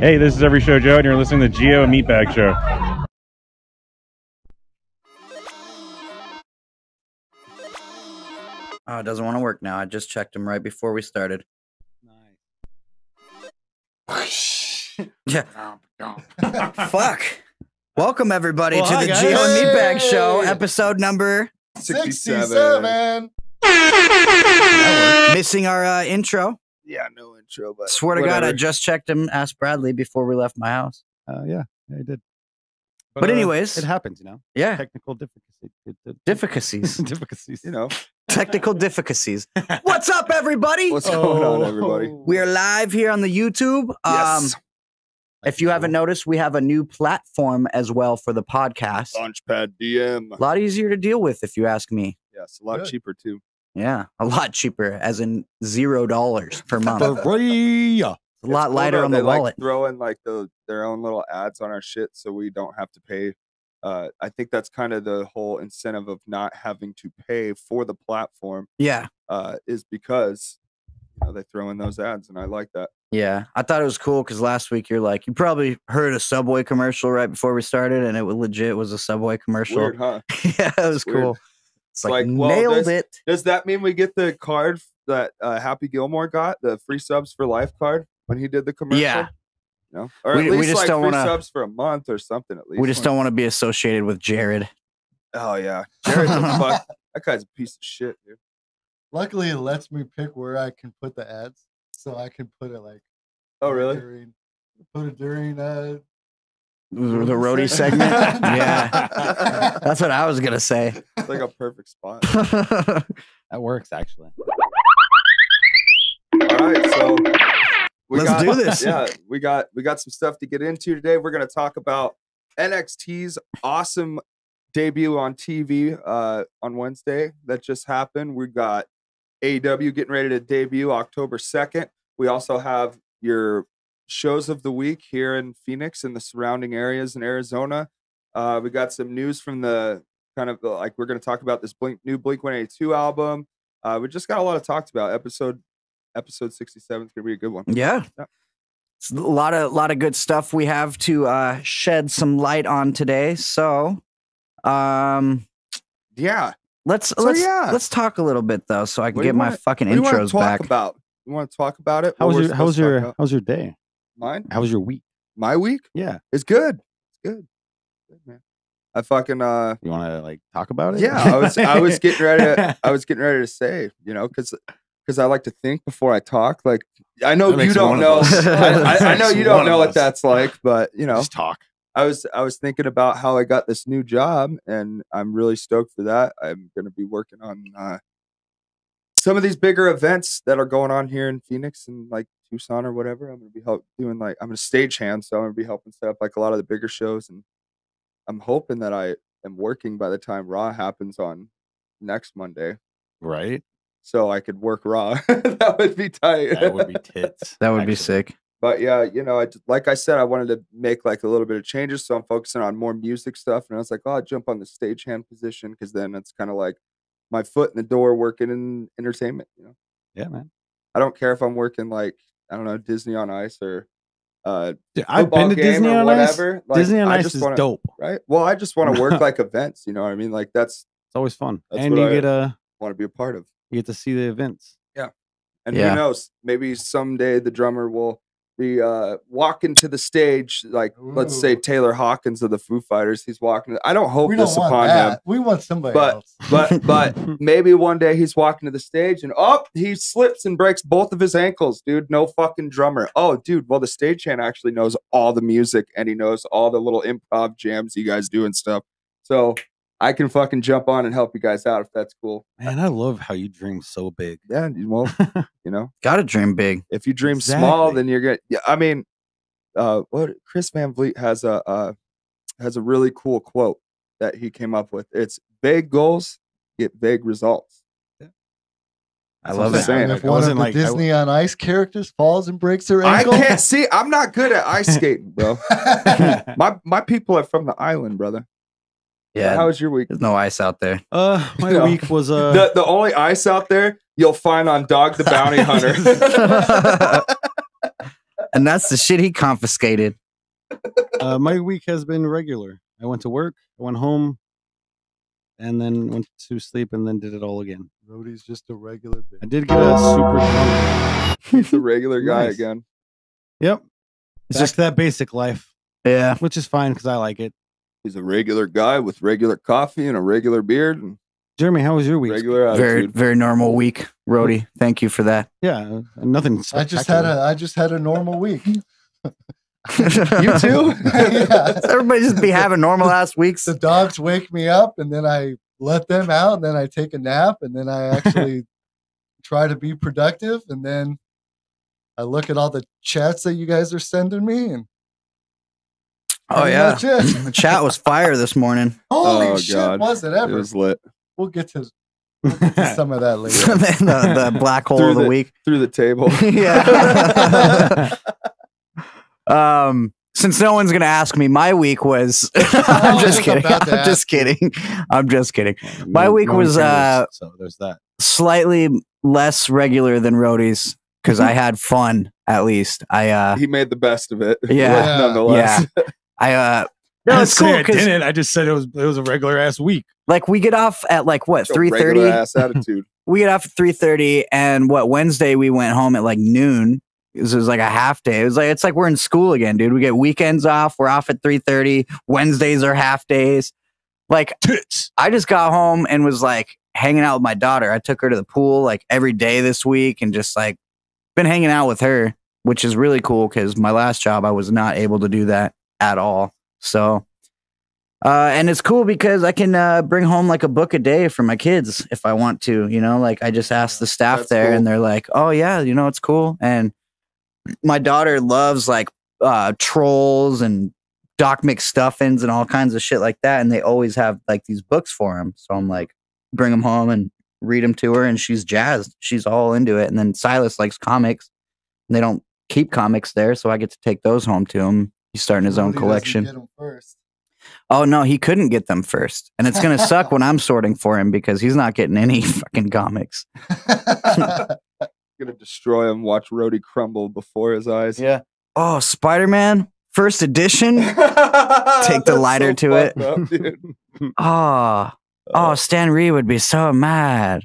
Hey, this is Every Show Joe, and you're listening to Gio and Meatbag Show. Oh, it doesn't want to work now. I just checked him right before we started. Nice. Yeah. Fuck. Welcome, everybody, to hi, the guys. Gio and Meatbag Hey. Show, episode number 67. missing our intro. Yeah, no intro, but Swear to God, I whatever. just checked him, asked Bradley before we left my house. Yeah, I did. But anyways, it happens, you know. Yeah. Technical difficulties. Difficulties. You know, Technical difficulties. What's up, everybody? what's going on, everybody? We are live here on the YouTube. Yes. If you haven't noticed, we have a new platform as well for the podcast. Launchpad DM. A lot easier to deal with, if you ask me. Yes, a lot cheaper too. Yeah, a lot cheaper, as in $0 per month. Free. A lot lighter on the they wallet. Like throw in like their own little ads on our shit, so we don't have to pay. I think that's kind of the whole incentive of not having to pay for the platform. Yeah. Is because they throw in those ads, and I like that. Yeah, I thought it was cool because last week you're like, you probably heard a Subway commercial right before we started, and it was legit was a Subway commercial. Weird, huh? Yeah, it was Weird. cool. It's like well, nailed it. Does that mean we get the card that Happy Gilmore got, the free subs for life card when he did the commercial? Yeah. No, or We at least just like don't free wanna- subs for a month or something. At least We just don't want to be associated with Jared. Oh yeah, Jared's a fuck. That guy's a piece of shit, dude. Luckily, it lets me pick where I can put the ads, so I can put it like. Oh really? Put it during The roadie segment. Yeah, that's what I was gonna say. It's like a perfect spot. That works, actually. All right, so Let's do this. Yeah, we got some stuff to get into today. We're gonna talk about NXT's awesome debut on TV on Wednesday that just happened. We got AEW getting ready to debut October 2nd. We also have your shows of the week here in Phoenix and the surrounding areas in Arizona. We got some news from the kind of like we're going to talk about this new Blink 182 album. We just got a lot of talked about. Episode 67 is going to be a good one. Yeah. It's a lot of good stuff we have to shed some light on today. So, Yeah. let's talk a little bit though, so I can What do get you my wanna- fucking What do you want intros to talk back. about? You want to talk about it? How What was we're supposed to talk about? how's your day? Mine? How was your week? My week? Yeah. It's good. It's good. Good, man. I fucking You want to like talk about it? yeah, I was getting ready to say, because I like to think before I talk. Like I know That you makes don't one of know. us. I know you One don't of know what us. that's like, but Just talk. I was thinking about how I got this new job, and I'm really stoked for that. I'm going to be working on some of these bigger events that are going on here in Phoenix and like Tucson or whatever. I'm going to be doing like I'm a stagehand, so I'm going to be helping set up like a lot of the bigger shows, and I'm hoping that I am working by the time Raw happens on next Monday, Right? so I could work Raw. That would be tight. That would be tits. That would be actually. sick. But yeah, like I said, I wanted to make like a little bit of changes, so I'm focusing on more music stuff. And I was like, oh, I'll jump on the stagehand position because then it's kind of like my foot in the door working in entertainment. Yeah, man. I don't care if I'm working like I don't know Disney on Ice or Dude, I've football been to game Disney or on whatever. Ice. Like, Disney on I Ice just is wanna, dope. right? Well, I just want to work like events. You know what I mean? Like that's It's always fun, That's and what you I want to be a part of. get to see the events. And Yeah. who knows? Maybe someday the drummer will be walking to the stage, like let's say Ooh. Taylor Hawkins of the Foo Fighters. He's walking. I don't hope We don't this want upon that. him, We want somebody But- else. but maybe one day he's walking to the stage and he slips and breaks both of his ankles, dude. No fucking drummer. Oh, dude. Well, the stagehand actually knows all the music and he knows all the little improv jams you guys do and stuff. So I can fucking jump on and help you guys out if that's cool. Man, I love how you dream so big. Yeah, well, Gotta dream big. if you dream small, Exactly. then you're gonna. Yeah, I mean, what Chris Van Vliet has a really cool quote that he came up with. It's vague goals get vague results. I love what I'm it. saying. If I one of wasn't the like- I- Disney on Ice characters falls and breaks their I ankle, can't see. I'm not good at ice skating, bro. My people are from the island, brother. Yeah, How was your week? there's no ice out there. My No. week was The only ice out there you'll find on Dog the Bounty Hunter. And that's the shit he confiscated. My week has been regular. I went to work, I went home, and then went to sleep, and then did it all again. Rody's just a regular bitch. I did get a super drunk. He's a regular guy Nice. again. Yep. It's Back just to that basic life, yeah. which is fine because I like it. He's a regular guy with regular coffee and a regular beard and Jeremy, how was your week? regular Very attitude. very normal week, Rody. Thank you for that. Yeah, nothing. I just had a normal week. You too? Yeah. Everybody just be having normal ass weeks. The dogs wake me up, and then I let them out, and then I take a nap, and then I actually try to be productive, and then I look at all the chats that you guys are sending me, and Oh pretty yeah, much it. the chat was fire this morning. Holy Oh, shit, God. was it It ever? was lit We'll get to some of that later. the black hole of the week. through the table. Yeah. Since no one's gonna ask me, my week was. I'm just was kidding. about to I'm just ask you. kidding. I'm just kidding. My No- week no one was, cares, so there's that. Slightly less regular than Rody's because I had fun. At least He made the best of it. Yeah. Nonetheless. No, it's cool I because didn't. I just said it was a regular ass week. like we get off at like what Show regular 3:30. ass attitude. We get off at 3:30, and what Wednesday we went home at like noon. It was like a half day. It's like we're in school again, dude. We get weekends off. We're off at 3:30. Wednesdays are half days. Like I just got home and was like hanging out with my daughter. I took her to the pool like every day this week and just like been hanging out with her, which is really cool because my last job I was not able to do that at all. So, and it's cool because I can bring home like a book a day for my kids if I want to, you know, like I just asked the staff That's there cool. and they're like, oh yeah, you know, it's cool. And my daughter loves like trolls and Doc McStuffins and all kinds of shit like that. And they always have like these books for them. So I'm like, bring them home and read them to her. And she's jazzed. She's all into it. And then Silas likes comics. And they don't keep comics there. So I get to take those home to him. He's starting his own Rody doesn't collection. get 'em first. Oh no, he couldn't get them first. And it's gonna suck when I'm sorting for him because he's not getting any fucking comics. Gonna destroy him. Watch Rhodey crumble before his eyes. Yeah. Oh, Spider-Man, first edition. Take the lighter to it. Up, dude. Oh, Stan Lee would be so mad.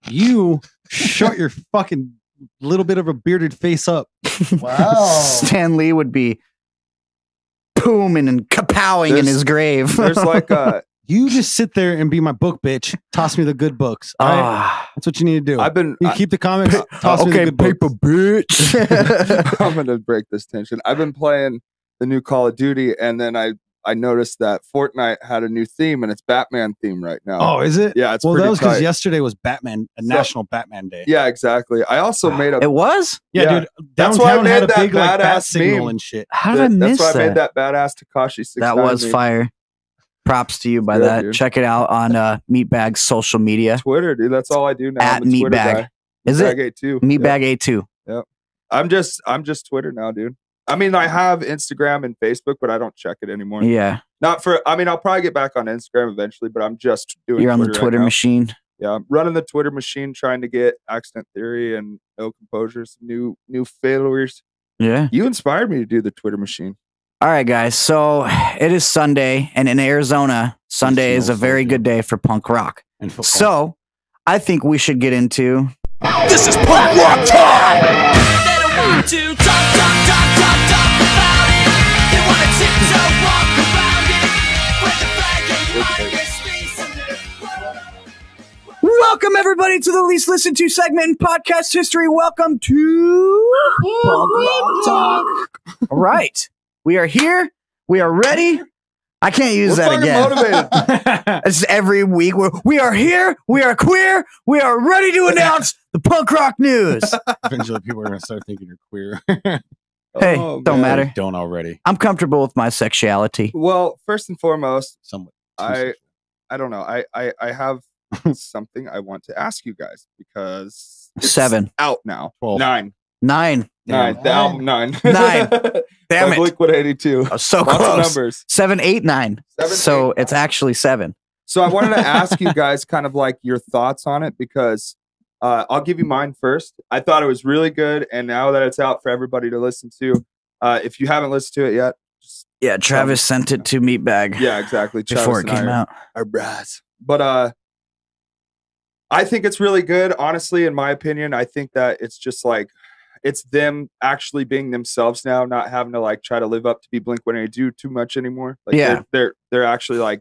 You shut your fucking little bit of a bearded face up. Wow. Stan Lee would be booming and kapowing in There's- his grave. There's like You just sit there and be my book bitch. Toss me the good books. All right? Ah, That's what you need to do. I've been You keep the comics. Toss me the okay, good paper books. bitch. I'm gonna break this tension. I've been playing the new Call of Duty, and then I noticed that Fortnite had a new theme, and it's Batman theme right now. Oh, is it? yeah, it's Well, pretty that was because tight. yesterday was Batman, National Batman Day. Yeah, exactly. I also made a. It was? Yeah, Yeah. dude. That's why I Downtown had a made that big like bat badass signal meme. and shit. How did I miss That's why I that? made that badass Takashi 69. That was meme. fire. Props to you by Good, that. dude. Check it out on Meatbag's social media. Twitter, dude. That's all I do now. At I'm a Twitter Meatbag. guy. Is it? Meatbag A2. Meatbag A2. I'm just Twitter now, dude. I mean, I have Instagram and Facebook, but I don't check it anymore. Yeah. Not for. I mean, I'll probably get back on Instagram eventually, but I'm just doing. You're on the right Twitter now. machine. Yeah, I'm running the Twitter machine, trying to get Accident Theory and No Composure, some new followers. Yeah. You inspired me to do the Twitter machine. All right, guys. So it is Sunday, and in Arizona, Sunday is a very good day for punk rock. And football. So I think we should get into. This is punk rock time. They don't want to talk about it. They want to tiptoe walk around it. With the flag and you might get Welcome, everybody, to the least listened to segment in podcast history. Welcome to Punk Rock Talk. All right. We are here. We are ready. I can't use We're that fucking again. motivated. It's every week. We are here. We are queer. We are ready to announce the punk rock news. Eventually, people are going to start thinking you're queer. Hey, Oh, don't man. matter. Don't already. I'm comfortable with my sexuality. Well, first and foremost, Somewhat. I don't know. I have something I want to ask you guys because it's 7. out now. 12. 9. 9. The album 9. 9. Damn By it. Liquid 82. Oh, so Lots of close. numbers. 7, 8, 9. 7, So 8, it's 9. actually 7. So I wanted to ask you guys kind of like your thoughts on it because I'll give you mine first. I thought it was really good, and now that it's out for everybody to listen to, if you haven't listened to it yet, just Yeah, Travis sent it to Meatbag. yeah, exactly. before it Travis and came I out. are brass. But I think it's really good. Honestly, in my opinion, I think that it's just like it's them actually being themselves now, not having to like try to live up to be Blink-182 too much anymore. Like Yeah. they're actually like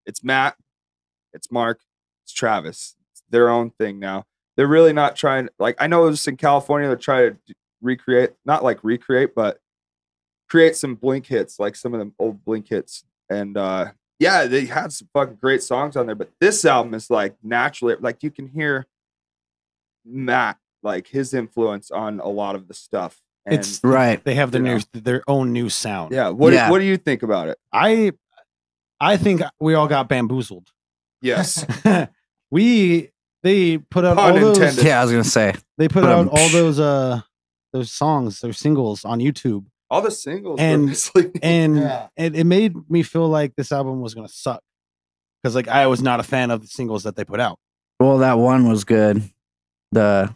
it's Matt, it's Mark, it's Travis. It's their own thing now. They're really not trying. Like I know just in California, they're trying to recreate, not like recreate, but create some Blink hits, like some of them old Blink hits. And yeah, they had some fucking great songs on there. But this album is like naturally, like you can hear Matt, like his influence on a lot of the stuff. And It's Right. They have You know. their own new sound. yeah, what Yeah. what do you think about it? I think we all got bamboozled. Yes, They put out Pun all those. intended. Yeah, I was gonna say. They put But, out all those songs, those singles on YouTube, all the singles, And- were misleading. and Yeah. it made me feel like this album was gonna suck because like I was not a fan of the singles that they put out. Well, that one was good. The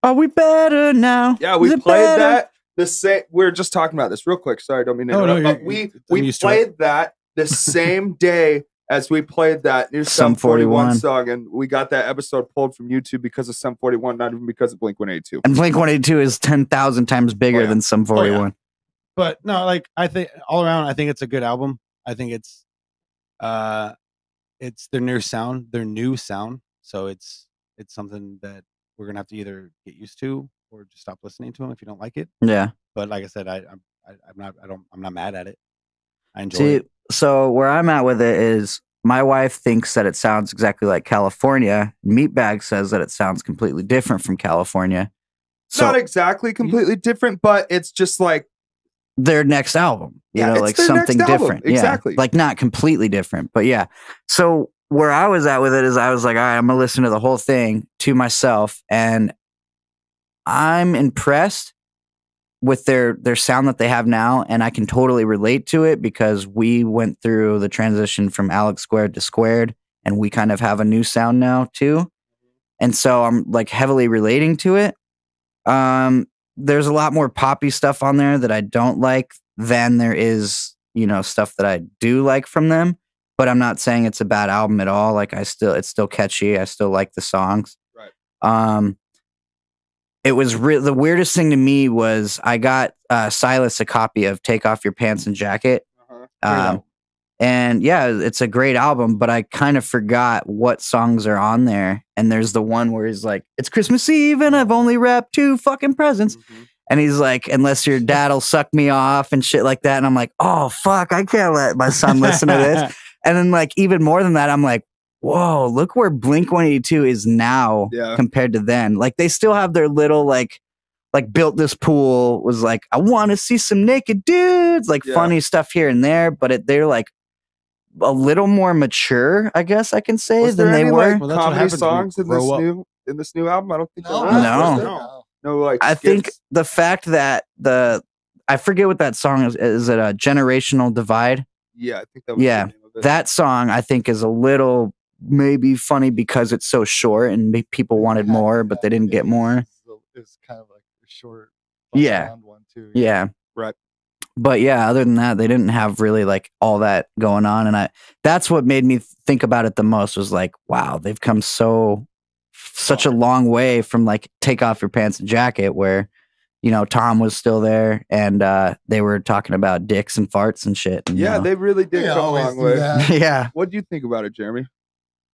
Are we better now? yeah, we Is it played better? that the same. We're just talking about this real quick. Sorry, don't mean to Oh, no, interrupt. you're- But I'm we used to it. played that the same day as we played that new Sum Sum 41 41 song, and we got that episode pulled from YouTube because of Sum 41, not even because of Blink-182. And Blink-182 is 10,000 times bigger Oh, yeah. than Sum 41. But no, like I think all around, I think it's a good album. I think it's their new sound. So it's something that we're gonna have to either get used to or just stop listening to them if you don't like it. Yeah. But like I said, I'm not mad at it. I enjoy See, it. so where I'm at with it is my wife thinks that it sounds exactly like California. Meatbag says that it sounds completely different from California. So Not exactly completely different, but it's just like their next album, you Yeah, know, it's like their something next album. different. Exactly. Yeah. Like not completely different, but yeah. So where I was at with it is I was like, all right, I'm going to listen to the whole thing to myself. And I'm impressed with their sound that they have now. And I can totally relate to it because we went through the transition from Alex Squared to Squared. And we kind of have a new sound now too. And so I'm like heavily relating to it. There's a lot more poppy stuff on there that I don't like than there is, you know, stuff that I do like from them. But I'm not saying it's a bad album at all. Like it's still catchy. I still like the songs. Right. It was the weirdest thing to me was I got Silas a copy of Take Off Your Pants and Jacket. Uh-huh. And yeah, it's a great album, but I kind of forgot what songs are on there. And there's the one where he's like, it's Christmas Eve and I've only wrapped 2 fucking presents. Mhm. And he's like, unless your dad'll suck me off and shit like that. And I'm like, oh, fuck, I can't let my son listen to this. And then like, even more than that, I'm like, whoa, look where Blink-182 is now Yeah. compared to then. Like they still have their little like built this pool was like, I want to see some naked dudes, like Yeah. funny stuff here and there. But they're like a little more mature, I guess I can say, Was than there they any were. like Well, that's what comedy happens when you songs grow up. in this new album? I don't think No, there was. No. Was there? no. No, like I think skits? the fact that I forget what that song is it a Generational Divide? Yeah, I think that was Yeah, the name of it. That song I think is a little maybe funny because it's so short and people wanted more, but they didn't get more. It's kind of like a short, Yeah. round one too. Yeah. Right. But yeah, other than that, they didn't have really like all that going on. And that's what made me think about it the most was like, wow, they've come such a long way from like Take Off Your Pants and Jacket where, you know, Tom was still there and they were talking about dicks and farts and shit. And, you Yeah, know. they really did They come a always long do way. that. Yeah. What do you think about it, Jeremy?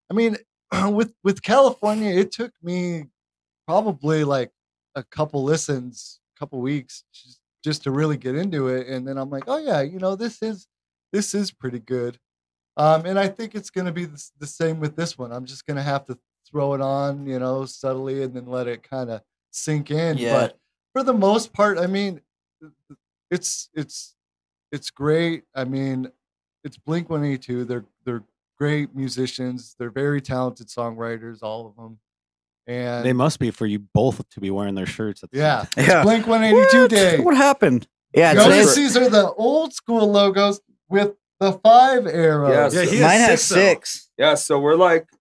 I mean, with California, it took me probably like a couple weeks just to really get into it, and then I'm like, oh yeah, you know, this is pretty good. And I think it's gonna be the same with this one. I'm just gonna have to throw it on, you know, subtly, and then let it kind of sink in. Yeah. But for the most part, I mean, it's great. I mean, it's Blink-182. They're great musicians. They're very talented songwriters, all of them. And They must be for you both to be wearing their shirts. At the yeah, same time. Yeah. Blink-182 What? day. What happened? Yeah, You today's, notice these are the old school logos with the 5 arrows. Yeah, he has mine has 6, though. 6. Yeah, so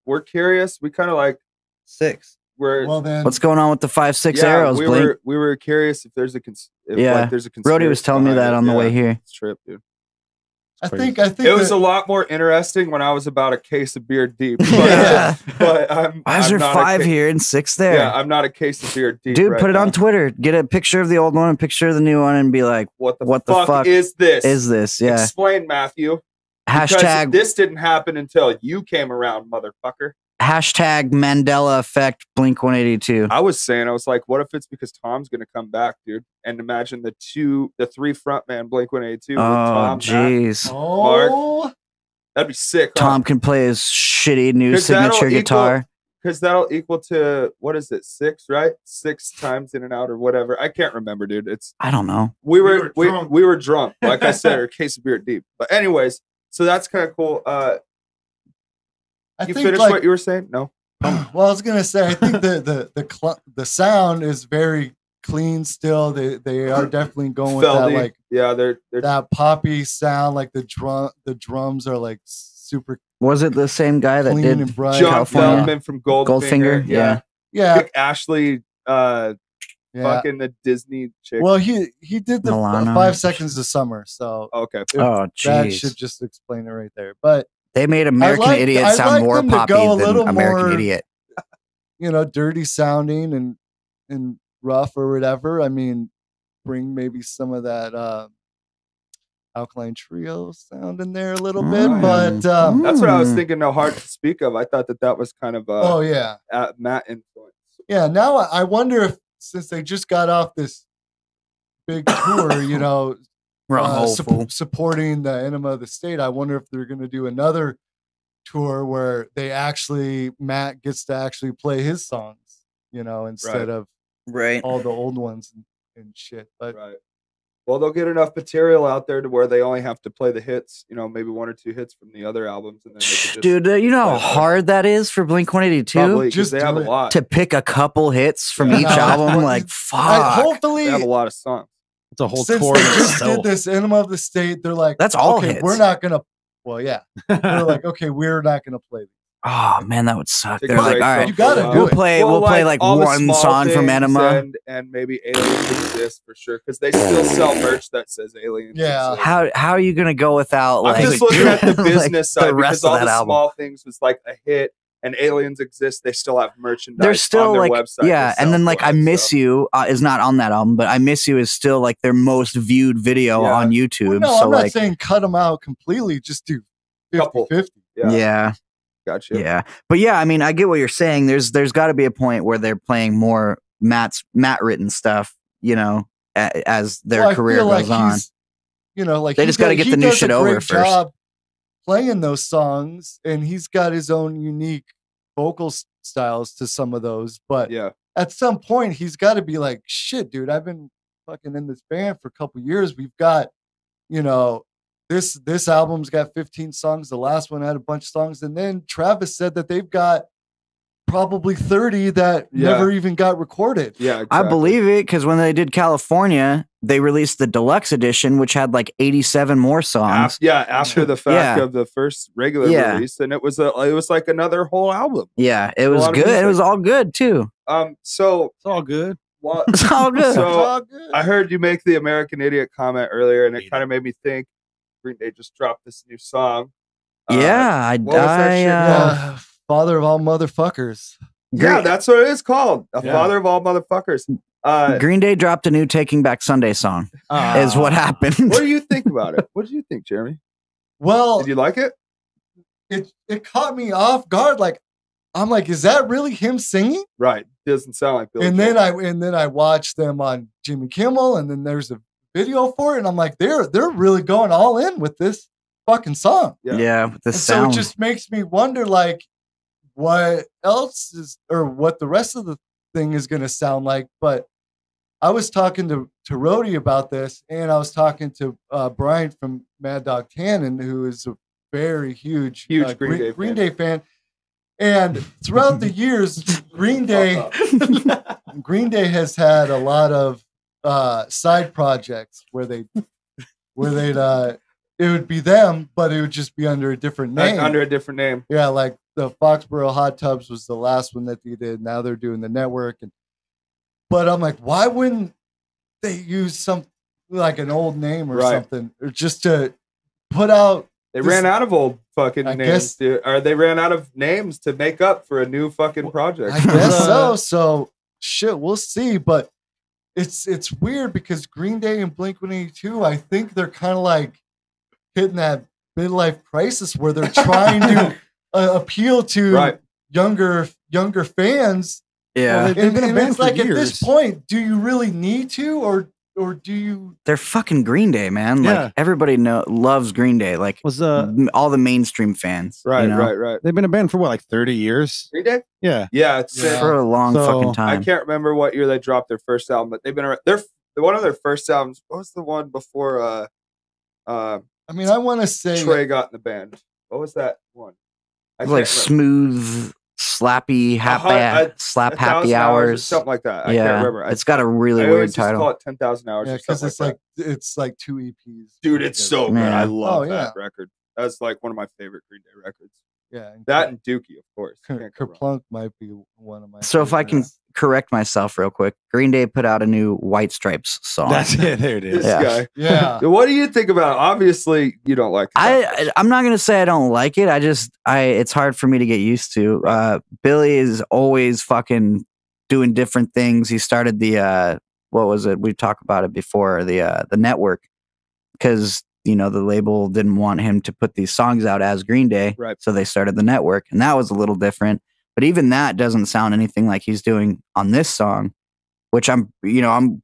we're curious. We kind of like 6. we're Well then, What's going on with the 5.6 arrows, we Blink? were curious if there's a Yeah. like, there's a Brody was conspiracy telling me behind that it. on the Yeah, way here. it's trip, dude. I crazy. think It was that- a lot more interesting when I was about a case of beer deep. But, Yeah. but Why is there not 5 a here and 6 there? Yeah, I'm not a case of beer deep. Dude, right put it on now. Twitter. Get a picture of the old one, a picture of the new one, and be like, What the What the fuck, fuck is this? is this? Yeah. Explain, Matthew. Because Hashtag this didn't happen until you came around, motherfucker. hashtag Mandela effect Blink 182. I was like, what if it's because Tom's gonna come back, dude? And imagine the 3 frontman Blink 182 with Oh, Tom. Matt. jeez. oh, That'd be sick. Huh? Tom can play his shitty new 'Cause that'll signature guitar. Because that'll equal to, what is it, 6, right? 6 times in and out or whatever. I can't remember, dude. It's I don't know. we were were drunk. we were drunk, like I said, or a case of beer deep. But anyways, so that's kind of cool. I You think finished like, what you were saying? No. well, I was gonna say, I think the sound is very clean still. They are definitely going with that Feldy. like Yeah, they're that poppy sound. Like the drums are like super Was it the same guy that clean did and bright. John California? Feldman from Goldfinger. Goldfinger? Yeah. Yeah, Like Ashley, yeah. fucking the Disney chick. Well, he did the Milano. 5 seconds of summer, so Okay. if Oh, that jeez. should just explain it right there. But They made American Idiot I'd sound like more them to poppy go a than little American more- Idiot. dirty sounding and rough or whatever. I mean, bring maybe some of that Alkaline Trio sound in there a little bit. Mm. But That's what I was Mm. thinking. No Heart to speak of. I thought that was kind of oh yeah, Matt influence. yeah. Now I wonder if, since they just got off this big tour, supporting the Enema of the State, I wonder if they're going to do another tour where Matt gets to actually play his songs, instead Right. of Right. all the old ones and shit. But Right. Well, they'll get enough material out there to where they only have to play the hits. Maybe 1 or 2 hits from the other albums, and then they could just Dude, you know how play those. hard that is for Blink 182 Probably 'cause Just they have do a it. lot. to pick a couple hits from Yeah. each No, album. well, Like, I- fuck. hopefully, They have a lot of songs. It's a whole since tour. they in just itself. did this Enema of the State, they're like, That's all okay, hits. we're not gonna. Well, yeah, they're like, okay, we're not gonna play. These. Oh man, that would suck. Take They're a like, break all from right, You gotta it. do we'll it. play. Well, we'll play like all the one small song from things Enema. and maybe Aliens exist for sure because they still sell merch that says Aliens. Yeah. exist. How are you gonna go without like? I'm just looking at the like, business the side rest because of all that the album. small things was like a hit, and Aliens exist. They still have merchandise. They're still on their like, website. yeah, They and then sell like for I it, Miss so. You is not on that album, but I Miss You is still like their most viewed video Yeah. on YouTube. Well, no, so I'm like, not saying cut them out completely. Just do Couple. 50-50. yeah. Gotcha. Yeah. But yeah, I mean, I get what you're saying. There's got to be a point where they're playing more Matt written stuff, as their Well, I career feel goes like on. he's, like They he just gotta does- get the he new does shit a over great first. job playing those songs, and he's got his own unique vocal styles to some of those. But Yeah. at some point, he's got to be like, shit, dude, I've been fucking in this band for a couple years. We've got, this album's got 15 songs. The last one had a bunch of songs, and then Travis said that they've got probably 30 that Yeah. never even got recorded. Yeah. I Exactly. believe it because when they did California, they released the deluxe edition, which had like 87 more songs. After the fact Yeah. of the first regular Yeah. release, and it was like another whole album. Yeah, it A was lot of good. It music. was all good too. So It's all good. what? It's all good. So- It's all good. I heard you make the American Idiot comment earlier, and it Hate kind of made me think Green Day just dropped this new song. yeah, what was that shit Yeah, father of all motherfuckers. Yeah, that's what it is called. A Yeah. father of all motherfuckers. Green Day dropped a new Taking Back Sunday song. Is what happened. What do you think about it? What did you think, Jeremy? Well, Did you like it? it caught me off guard. Like, I'm like, is that really him singing? Right. Doesn't sound like Billy And Joel. then I watched them on Jimmy Kimmel, and then there's a video for it, and I'm like, they're really going all in with this fucking song. Yeah, with the And so sound. it just makes me wonder, like, what else is, or what the rest of the thing is going to sound like. But I was talking to Rhodey about this, and I was talking to Brian from Mad Dog Cannon, who is a very huge Green Day fan. Day fan. And throughout the years, Green Day has had a lot of side projects where they'd it would be them, but it would just be under a different name. Under a different name. Yeah, like the Foxborough Hot Tubs was the last one that they did. Now they're doing the network, but I'm like, why wouldn't they use some like an old name or Right. something, or just to put out? They This- ran out of old fucking I names, guess- dude. Or they ran out of names to make up for a new fucking project. I guess so. So shit, we'll see. But it's weird because Green Day and Blink-182, I think they're kind of like hitting that midlife crisis where they're trying to appeal to Right. younger fans. Yeah. They've been a And band it's for like at this years. point, do you really need to, or do you? They're fucking Green Day, man. Yeah. Like everybody loves Green Day. Like Was all the mainstream fans. Right, you know? right. they've been a band for what, like 30 years? Green Day? Yeah. Yeah, it's Yeah. For a long So, fucking I time. can't remember what year they dropped their first album, but they've been around. They're one of their first albums. What was the one before I mean, I want to say Trey got in the band? What was that one? I It's like can't remember. smooth, slappy, happy, slap 1,000 happy or hours. something like that. I yeah, can't remember. it's got a really I weird always just title. call it 10,000 hours. yeah, or because something it's like 2 EPs. dude, it's so good. Yeah. I love Oh, that record. That's like one of my favorite Green Day records. Yeah, and That and Dookie, of course. Can't go wrong. Kerplunk might be one of my. So if I can favorites. correct myself real quick, Green Day put out a new White Stripes song. That's it. There it This is. Yeah. guy. yeah, What do you think about it? Obviously, you don't like it. I'm not gonna say I don't like it. It's hard for me to get used to. Billy is always fucking doing different things. He started the what was it? We talked about it before, the network, because the label didn't want him to put these songs out as Green Day, Right. so they started the network, and that was a little different. But even that doesn't sound anything like he's doing on this song, which I'm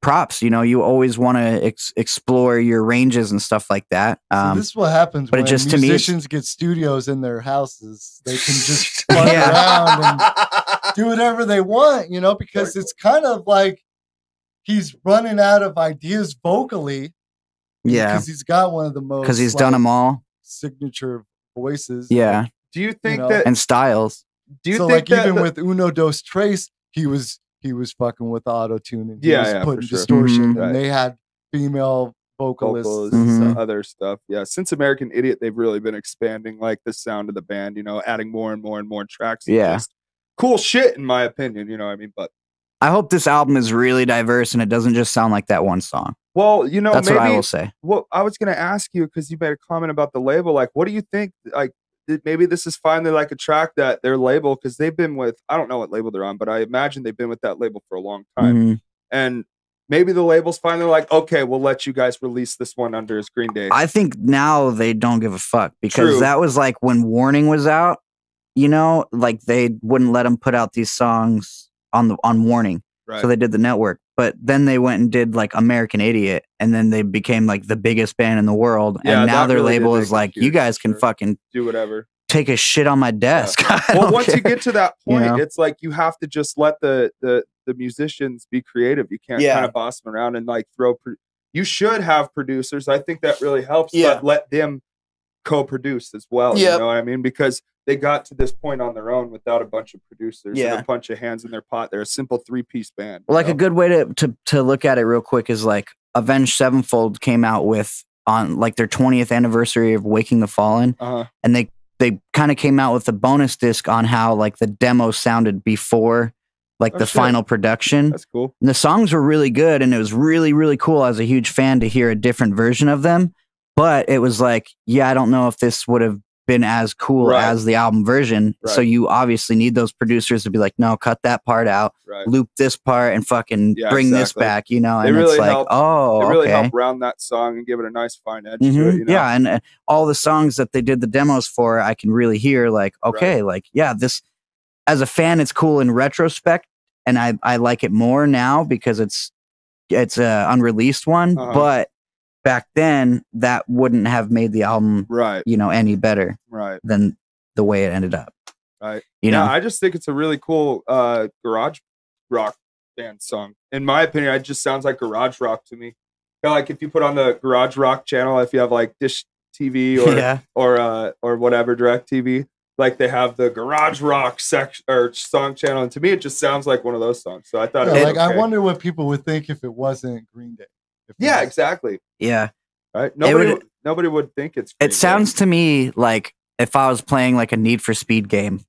props. You always want to explore your ranges and stuff like that. so this is what happens but it when just, to me, it's- musicians get studios in their houses. They can just fuck Yeah. around and do whatever they want, because it's kind of like he's running out of ideas vocally. Yeah, because he's got one of the most because he's done them all. signature voices. Yeah, Do you think know, that? and styles. Do you so think like that? even with Uno Dos Tres, he was fucking with auto tune and he Yeah, was yeah, putting for sure. distortion, Mhm. and Right. they had female vocalists. vocals Mhm. and some other stuff. Yeah, since American Idiot, they've really been expanding like the sound of the band. Adding more and more and more tracks. and Yeah. just cool shit in my opinion. You know what I mean? But I hope this album is really diverse and it doesn't just sound like that one song. well, That's maybe what I will say. what I was going to ask you because you made a comment about the label. Like, what do you think? Like, maybe this is finally like a track that their label, because they've been with, I don't know what label they're on, but I imagine they've been with that label for a long time. Mhm. And maybe the label's finally like, okay, we'll let you guys release this one under as Green Day. I think now they don't give a fuck because True. that was like when Warning was out, like they wouldn't let them put out these songs on Warning. Right. So they did the network. But then they went and did like American Idiot, and then they became like the biggest band in the world. Yeah, and now that their really did label make is them like, you huge, guys can sure. fucking Do whatever. take a shit on my desk. I Well, don't once you care. get to that point, know? it's like you have to just let the musicians be creative. You can't Yeah. kind of boss them around and like you should have producers. I think that really helps, Yeah. but let them co-produce as well. You Yep. know what I mean? Because they got to this point on their own without a bunch of producers Yeah. and a bunch of hands in their pot. They're a simple 3-piece band. Like a good way to look at it real quick is like Avenged Sevenfold came out with on like their 20th anniversary of Waking the Fallen, Uh-huh. and they kind of came out with a bonus disc on how like the demo sounded before like Oh, the shit. final production. That's cool. And the songs were really good, and it was really, really cool as a huge fan to hear a different version of them. But it was like, yeah, I don't know if this would have been as cool Right. as the album version. So Right. you obviously need those producers to be like, no, cut that part out, Right. loop this part, and fucking Yeah, bring this exactly. back, And They really it's like, helped- oh, They really okay. help round that song and give it a nice fine edge to Mhm. it. Yeah, and all the songs that they did the demos for, I can really hear like, okay, like, yeah, this as a fan, it's cool in retrospect, and I like it more now because it's a unreleased one. Uh-huh. But back then, that wouldn't have made the album, Right. any better Right. than the way it ended up. Right. You Yeah, know, I just think it's a really cool garage rock band song. In my opinion, it just sounds like garage rock to me. Kinda like if you put on the garage rock channel, if you have like Dish TV or yeah, or whatever Direct TV, like they have the garage rock section or song channel, and to me, it just sounds like one of those songs. So I thought, Yeah, it was like I okay. wonder what people would think if it wasn't Green Day. If it Yeah, was- exactly. yeah. Right. would- Nobody would think it's. Green It Day. sounds to me like if I was playing like a Need for Speed game,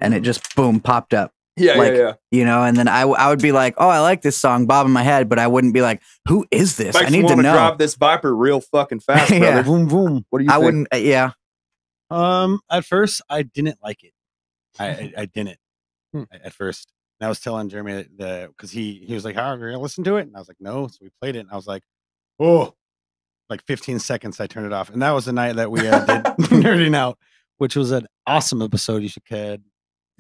and it just boom popped up. Yeah, Like, yeah. You know, and then I would be like, oh, I like this song, bob in my head, but I wouldn't be like, who is this? Makes I need me to wanna know. drive this Viper real fucking fast, brother. Yeah. Boom, boom. What do you I think? wouldn't. Yeah. At first, I didn't like it. I didn't at first. And I was telling Jeremy because he was like, "How are you gonna listen to it?" And I was like, "No." So we played it, and I was like, "Oh!" Like 15 seconds, I turned it off, and that was the night that we did Nerding Out, which was an awesome episode. You should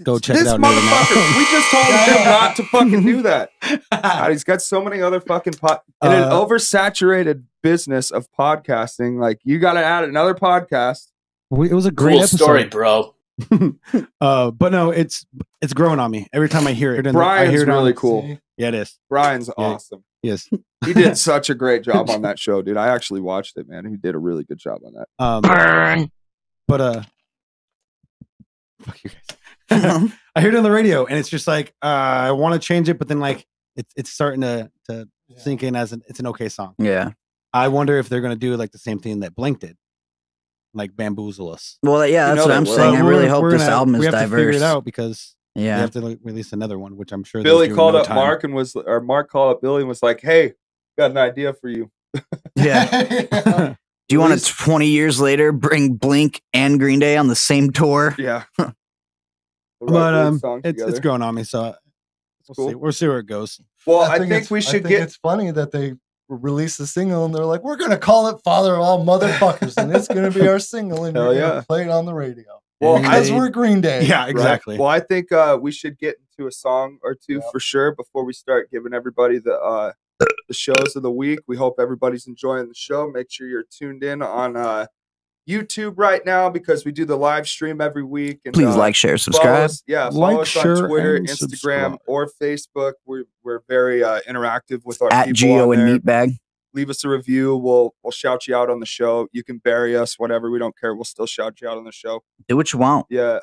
go check This it out. motherfucker, we just told him not to fucking do that. God, he's got so many other fucking in an oversaturated business of podcasting. Like, you got to add another podcast. It was a great Cool episode. story, bro. But no, it's growing on me every time I hear it. Brian's I hear it really on, cool. Yeah, it is. Brian's awesome. Yes. He did such a great job on that show, dude. I actually watched it, man. He did a really good job on that. Burn. But fuck you guys. I heard it on the radio, and it's just like I want to change it, but then like it's starting to sink in as it's an okay song. Yeah. I wonder if they're gonna do like the same thing that Blink did, like bamboozle us. Well, yeah, You that's know what they I'm will. saying. I really hope We're this gonna- album is we have to figure diverse. it out because we Yeah. have to like, release another one, which I'm sure they're Billy doing called no up time. Mark Mark called up Billy and was like, "Hey, got an idea for you." Yeah. Do you want to 20 years later bring Blink and Green Day on the same tour? Yeah. But it's growing on me, so cool. we'll see where it goes. Well, I think it's- we I should think get. It's funny that they released the single and they're like, we're gonna call it "Father of All Motherfuckers," and it's gonna be our single, and Hell you're yeah. gonna play it on the radio. Well, Because I- we're Green Day. Yeah, Right? exactly. Well, I think we should get into a song or two for sure before we start giving everybody the shows of the week. We hope everybody's enjoying the show. Make sure you're tuned in on YouTube right now because we do the live stream every week. And, Please like, share, follow subscribe. us, follow Like, us on share, Twitter, and Instagram, subscribe. or Facebook. We're very interactive with our At people Gio on there. and Meatbag. Leave us a review. We'll shout you out on the show. You can bury us, whatever. We don't care. We'll still shout you out on the show. Do what you want. Yeah.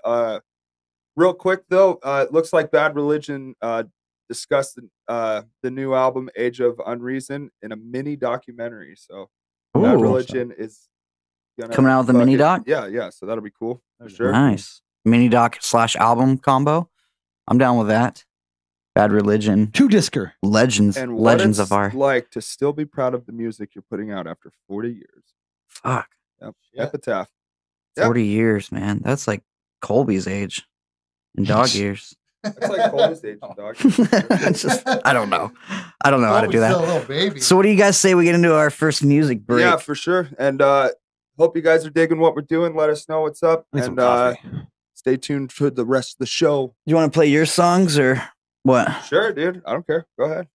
Real quick though, it looks like Bad Religion discussed the new album Age of Unreason in a mini documentary. So Bad Ooh. Religion is gonna Coming out with a mini fucking- doc? Yeah. So that'll be cool for sure. Nice. Mini doc / album combo. I'm down with that. Bad Religion. 2-discer. Legends. And what Legends it's of our. like to still be proud of the music you're putting out after 40 years. Fuck. Yep. Yeah. Epitaph. Yep. 40 years, man. That's like Colby's age in dog years. That's like Cole's age, dog. It's just, I don't know. I don't know how to Oh, do he's still that. a little baby. So, what do you guys say we get into our first music break? Yeah, for sure. And hope you guys are digging what we're doing. Let us know what's up. Need some And coffee. stay tuned for the rest of the show. You want to play your songs or what? Sure, dude. I don't care. Go ahead.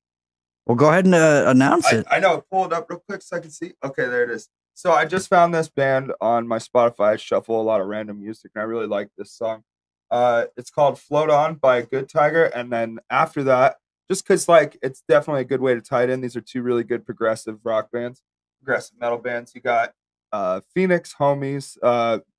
Well, go ahead and announce it. I know. Pull it up real quick so I can see. Okay, there it is. So I just found this band on my Spotify. I shuffle a lot of random music, and I really like this song. It's called Float On by Good Tiger. And then after that, just because like it's definitely a good way to tie it in. These are two really good progressive rock bands, progressive metal bands. You got Phoenix Homies.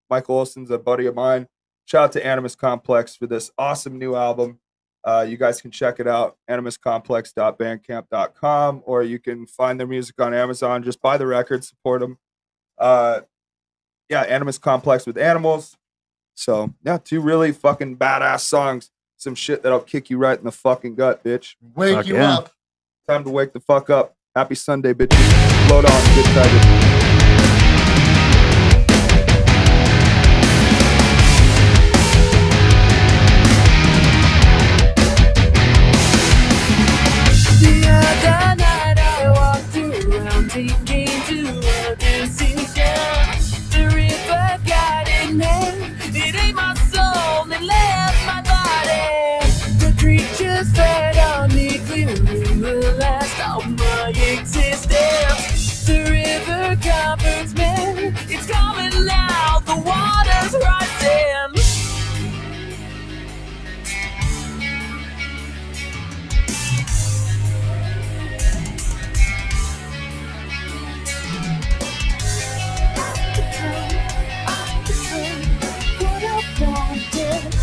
Michael Olson's a buddy of mine. Shout out to Animus Complex for this awesome new album. You guys can check it out, animuscomplex.bandcamp.com, or you can find their music on Amazon. Just buy the record, support them. Animus Complex with Animals. So, yeah, two really fucking badass songs. Some shit that'll kick you right in the fucking gut, bitch. Wake Fuck you yeah. up. Time to wake the fuck up. Happy Sunday, bitches. Float on, Good Tiger. The other night I walked around thinking to a decision. The river guided me. It ain't my soul that left my body. The creatures fed on me, clearing the last of my existence. The river covers me. It's coming now. The water's rising. What I've wanted.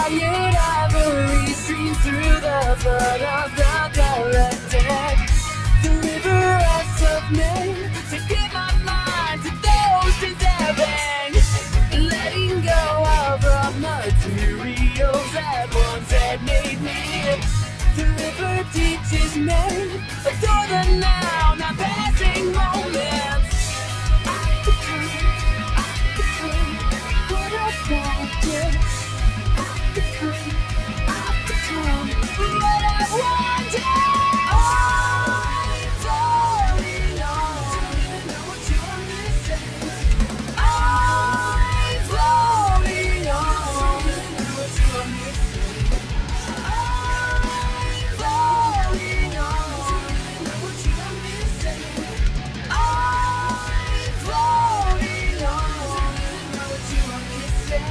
tired ivory streams through the flood of the galactic. The river has submerged to give my mind to those deserving. Letting go of the materials that once had made me. The river teaches me, adore the now, not passing moments. What I wanted, what I wanted. I'm floating on. What you want me to say? I'm floating on. What you want me to say? I'm floating on. What you want me to say? I'm floating on. What you want me to say?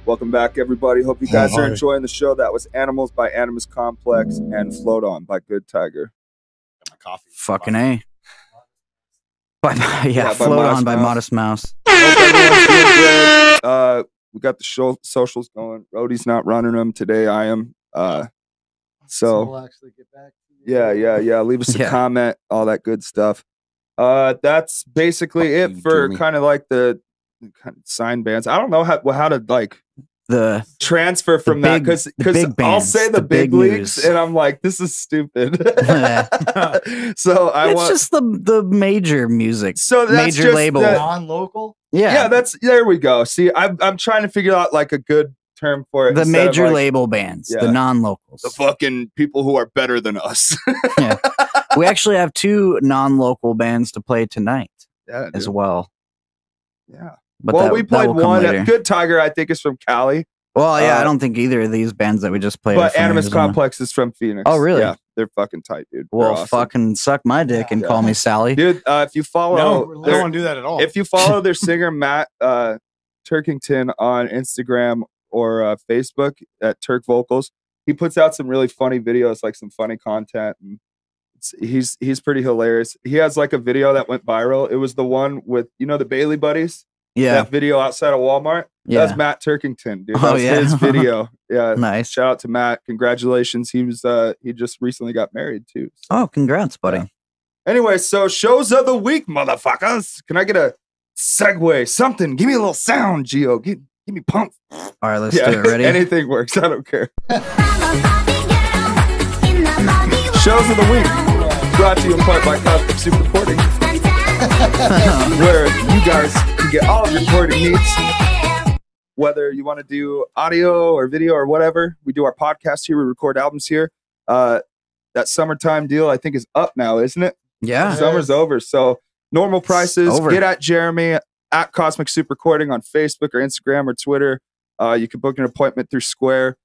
Welcome back, everybody. Hope you guys are hi. enjoying the show. That was Animals by Animus Complex and Float On by Good Tiger. Got my coffee. Fucking A. Yeah, by Float Modest On by Mouse. Modest Mouse. Hope everyone's doing good. We got the socials going. Rhodey's not running them today. I am. So we'll actually get back to you. yeah. Leave us a Yeah. comment, all that good stuff. That's basically Fuck it you, for Jeremy. kind of like the kind of sign bands. I don't know how to like The transfer from that big- because the big I'll bands, say the the big big leagues news. and I'm like, this is stupid. So I it's want. just the major music. So that's major just label. the- Non-local. yeah, that's there we go. See, I'm trying to figure out like a good term for it. the instead of, major like, label bands, Yeah. the non-locals. the fucking people who are better than us. We actually have 2 non-local bands to play tonight Yeah, as dude. well. Yeah. But Well, that, we that played will come one. later. Good Tiger, I think, is from Cali, Well, yeah, uh, I don't think either of these bands that we just played. are but from Animus Arizona. Complex is from Phoenix. Oh, really? Yeah, they're fucking tight, dude. They're Well, awesome. fucking suck my dick and Yeah. call me Sally. Dude. If you follow, No, I their- don't want to do that at all. if you follow their singer Matt Turkington on Instagram or Facebook at Turk Vocals, he puts out some really funny videos, like some funny content, and he's pretty hilarious. He has like a video that went viral. It was the one with the Bailey Buddies. Yeah, That video outside of Walmart. yeah. That's Matt Turkington, dude. Oh, That was yeah. his video. Yeah. Nice. Shout out to Matt. Congratulations. He just recently got married too. So. Oh, congrats, buddy. Yeah. Anyway, so shows of the week, motherfuckers. Can I get a segue? Something. Give me a little sound, Gio. Give me pumped. All right, let's do it. Ready? Anything works. I don't care. Shows of the week. Brought to you in part by Cosmic Soup Recording, where you guys can get all of your recording needs. Whether you want to do audio or video or whatever, we do our podcast here. We record albums here. That summertime deal, I think, is up now, isn't it? Yeah. Summer's over. So normal prices. over. Get at Jeremy at Cosmic Soup Recording on Facebook or Instagram or Twitter. You can book an appointment through Square.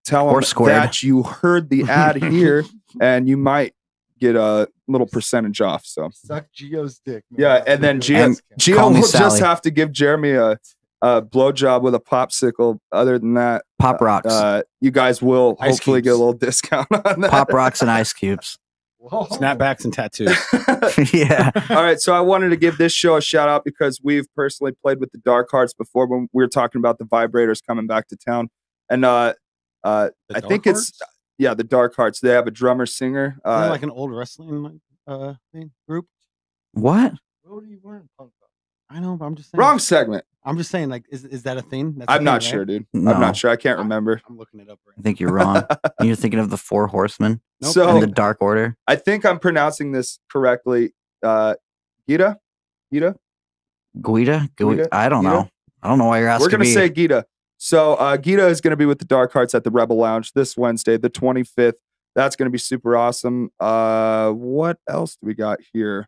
Tell Or them Squared. that you heard the ad here, and you might get a little percentage off. So Suck Gio's dick. man. yeah, and then And Gio call will me just Sally. have to give Jeremy a blowjob with a popsicle. Other than that, Pop rocks, you guys will Ice hopefully cubes. get a little discount on that. pop rocks, and ice cubes. Whoa. Snapbacks and tattoos. Yeah. All right, so I wanted to give this show a shout out because we've personally played with the Dark Hearts before when we were talking about the Vibrators coming back to town, and I think it's the Dark Hearts. They have a drummer singer. Isn't it like an old wrestling group. What? Brody, you weren't punk rock. I know, but I'm just saying. Wrong segment. I'm just saying, like, is that a thing? That's a I'm thing, not right? sure, dude. No. I'm not sure. I can't remember. I'm looking it up right I think you're wrong. You're thinking of the 4 Horsemen Nope. So and the Dark Order. I think I'm pronouncing this correctly. Gita. Guida? Guida? I don't Guida? know. I don't know why you're asking We're gonna me. say Gita. So Gita is gonna be with the Dark Hearts at the Rebel Lounge this Wednesday, the 25th. That's gonna be super awesome. What else do we got here?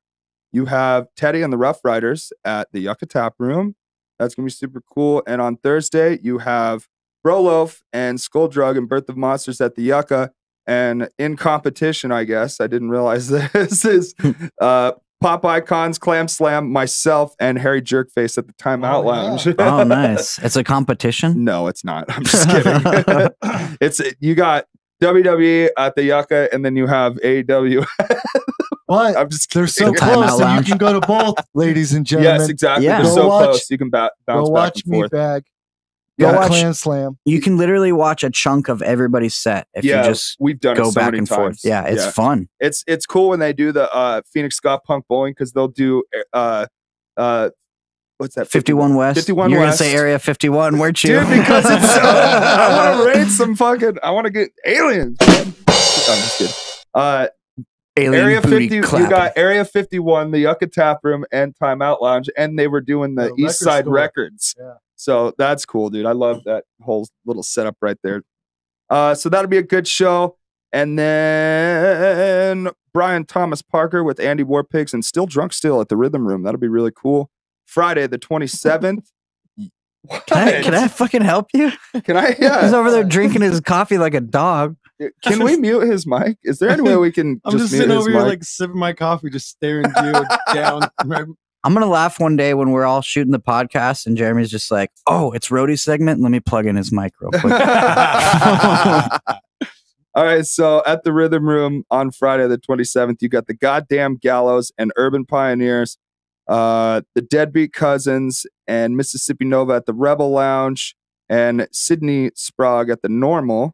You have Teddy and the Rough Riders at the Yucca Tap Room. That's gonna be super cool. And on Thursday, you have Broloaf and Skull Drug and Birth of Monsters at the Yucca. And in competition, I guess I didn't realize this is Pop Icons, Clam Slam, myself, and Harry Jerkface at the Timeout Oh, Lounge. yeah. Oh, nice. It's a competition. No, it's not. I'm just kidding. You got WWE at the Yucca, and then you have AEW. But I'm just they're so kidding. Timeout close, and you Lounge. can go to both, ladies and gentlemen. Yes, exactly. Yeah. They're Go so watch- close. You can bounce Go back watch and forth. Meatbag. Go Go watch- Clan Slam. You can literally watch a chunk of everybody's set if you just we've done it go so back many and times. forth. Yeah, it's fun. It's cool when they do the Phoenix Ska Punk Bowling because they'll do what's that? 51 West. 51 You're West. gonna say Area 51, weren't you? Dude, because it's I want to raid some fucking. I want to get aliens. Man. I'm just kidding. Alien Area booty 50, clapping. you got Area 51, the Yucca Tap Room, and Timeout Lounge, and they were doing the The East record Side store. Records. Yeah. So that's cool, dude. I love that whole little setup right there. So that'll be a good show. And then Brian Thomas Parker with Andy Warpigs and Still Drunk Still at the Rhythm Room. That'll be really cool. Friday the 27th. Can I fucking help you? Can I? He's Yeah. over there drinking his coffee like a dog. Can we mute his mic? Is there any way we can I'm just mute sitting his over here mic? like sipping my coffee, just staring Gio down. I'm gonna laugh one day when we're all shooting the podcast and Jeremy's just like, "Oh, it's Rhodey's segment. Let me plug in his mic real quick." All right, so at the Rhythm Room on Friday the 27th, you got the Goddamn Gallows and Urban Pioneers, the Deadbeat Cousins and Mississippi Nova at the Rebel Lounge, and Sydney Sprague at the Normal.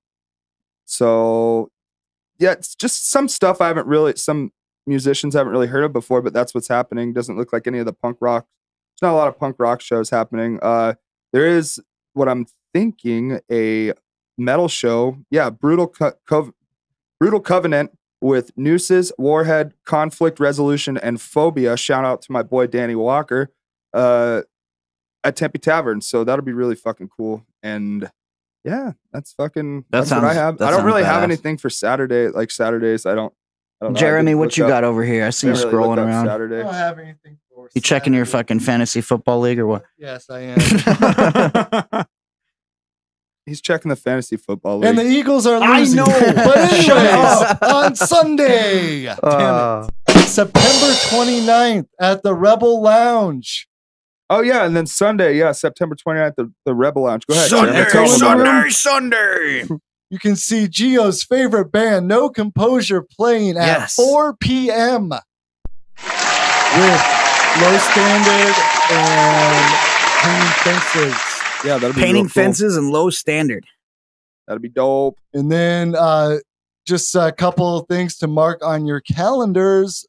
So, yeah, it's just some stuff some musicians haven't really heard of before, but that's what's happening. Doesn't look like any of the punk rock. There's not a lot of punk rock shows happening. There is what I'm thinking a metal show. Yeah, Brutal Covenant with Nooses, Warhead, Conflict Resolution, and Phobia. Shout out to my boy Danny Walker at Tempe Tavern. So that'll be really fucking cool. And yeah, that's what I have. I don't really have anything for Saturday. Like Saturdays, I don't know. Jeremy, what you got over here? I see you scrolling around. I Saturday. don't have anything for You checking your Saturday. fucking fantasy football league or what? Yes, I am. He's checking the fantasy football league. And the Eagles are I losing. know. But Shut anyways, on Sunday, September 29th at the Rebel Lounge. Oh yeah, and then Sunday, yeah, September 29th, the Rebel Lounge. Go ahead. Jeremy, tell them. Sunday. You can see Gio's favorite band, No Composure, playing at Yes. 4 p.m. with Low Standard and Painting Fences. Yeah, that'll be Painting real cool. fences and low standard. That'll be dope. And then just a couple of things to mark on your calendars.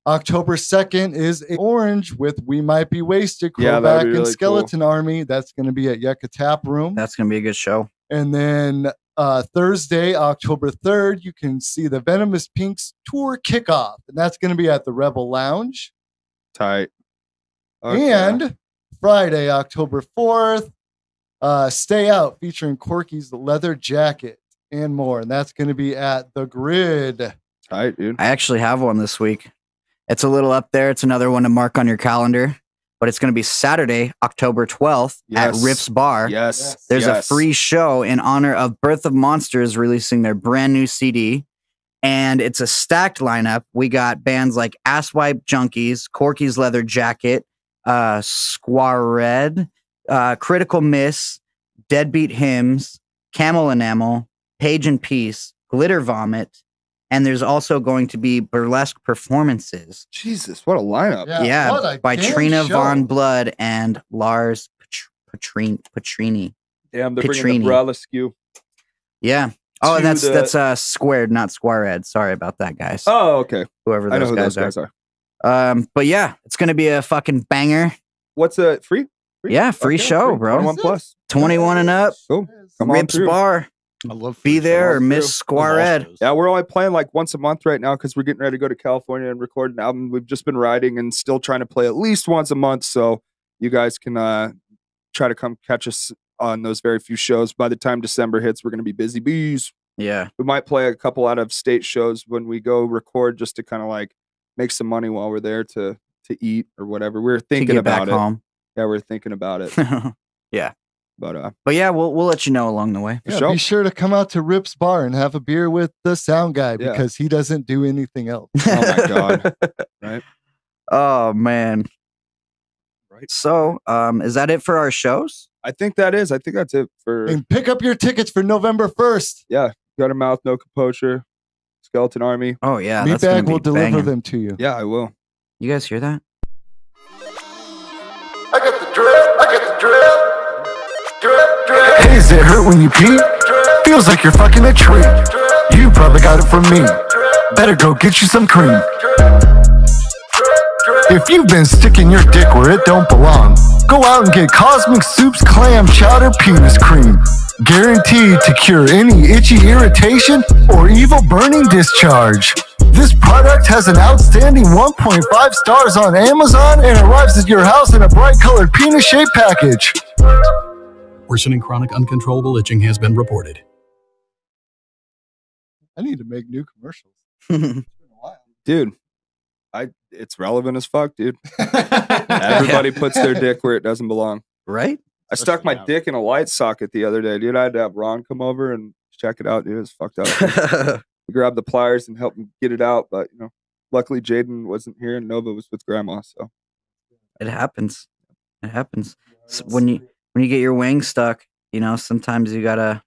October 2nd is Orange with We Might Be Wasted, Yeah, that'd Crowback be and really Skeleton Army. That's going to be at Yucca Tap Room. That's gonna be a good show. And then Thursday, October 3rd, you can see the Venomous Pinks tour kickoff. And that's going to be at the Rebel Lounge. Tight. Okay. And Friday, October 4th, Stay Out featuring Corky's Leather Jacket and more. And that's going to be at the Grid. Tight, dude. I actually have one this week. It's a little up there. It's another one to mark on your calendar, but it's going to be Saturday, October 12th at Yes. Rips Bar. Yes. There's a yes. free show in honor of Birth of Monsters releasing their brand new CD. And it's a stacked lineup. We got bands like Asswipe Junkies, Corky's Leather Jacket, Squared, Critical Miss, Deadbeat Hymns, Camel Enamel, Page and Peace, Glitter Vomit, and there's also going to be burlesque performances. Jesus, what a lineup. Yeah, what a by damn Trina show. Von Blood and Lars Petrini. Damn, they're bringing Petrini. the burlesque. Yeah. Oh, and To that's squared, not squared. Sorry about that, guys. Oh, okay. Whoever I know those who guys those are. guys are. But yeah, it's gonna be a fucking banger. What's a free? Yeah, free show, bro. 21 plus. 21 and up. Cool. Come on Rips through. Bar. I love Be free there or shows. miss Love Squared. Yeah, we're only playing like once a month right now because we're getting ready to go to California and record an album. We've just been writing and still trying to play at least once a month. So you guys can try to come catch us on those very few shows. By the time December hits, we're going to be busy bees. Yeah. We might play a couple out of state shows when we go record just to kind of like make some money while we're there to eat or whatever. We're To thinking get back about it. home. Yeah, we're thinking about it. Yeah. But But yeah, we'll let you know along the way. for Yeah, sure. be sure to come out to Rip's Bar and have a beer with the sound guy Yeah. because he doesn't do anything else. Oh my god. Right. Oh man. Right. So, is that it for our shows? I think that's it for And pick up your tickets for November 1st. Gutter Mouth, No Composure, Skeleton Army. Oh yeah, that's gonna Meatbag be will deliver banging. them to you. Yeah, I will. You guys hear that? I got the drip, I got the drip. Drip, drip. Hey, does it hurt when you pee? Feels like you're fucking a tree. You probably got it from me. Better go get you some cream. If you've been sticking your dick where it don't belong, go out and get Cosmic Soup's clam chowder penis cream. guaranteed to cure any itchy irritation or evil burning discharge. This product has an outstanding 1.5 stars on Amazon and arrives at your house in a bright colored penis-shaped package. Worsening chronic uncontrollable itching has been reported. I need to make new commercials. It's been a while. Dude, it's relevant as fuck, dude. Everybody puts their dick where it doesn't belong. Right? I stuck my dick in a light socket the other day, dude. I had to have Ron come over and check it out, dude. It's fucked up. He grabbed the pliers and helped me get it out, but luckily Jaden wasn't here and Nova was with Grandma, so It happens. It happens. So when you get your wing stuck, sometimes you gotta.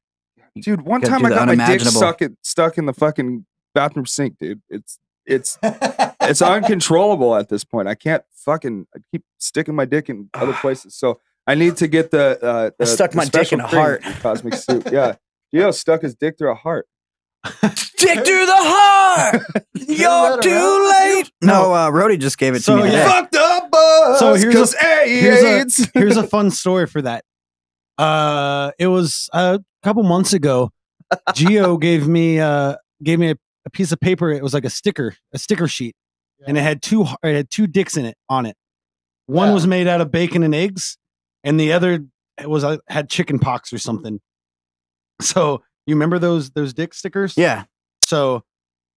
Dude, one gotta time do I the got my dick unimaginable. stuck in the fucking bathroom sink, dude. It's uncontrollable at this point. I keep sticking my dick in other places. So I need to get the I stuck my dick in a heart. Cosmic soup. Yeah. Gio stuck his dick through a heart. Dick through the heart. You're too late. No, Rhodey just gave it to So, me. yeah. Fucked up buzz. So here's a fun story for that. It was a couple months ago. Gio gave me a piece of paper. It was like a sticker sheet, and it had two dicks in it on it. One was made out of bacon and eggs, and the other had chicken pox or something. So you remember those dick stickers? Yeah. So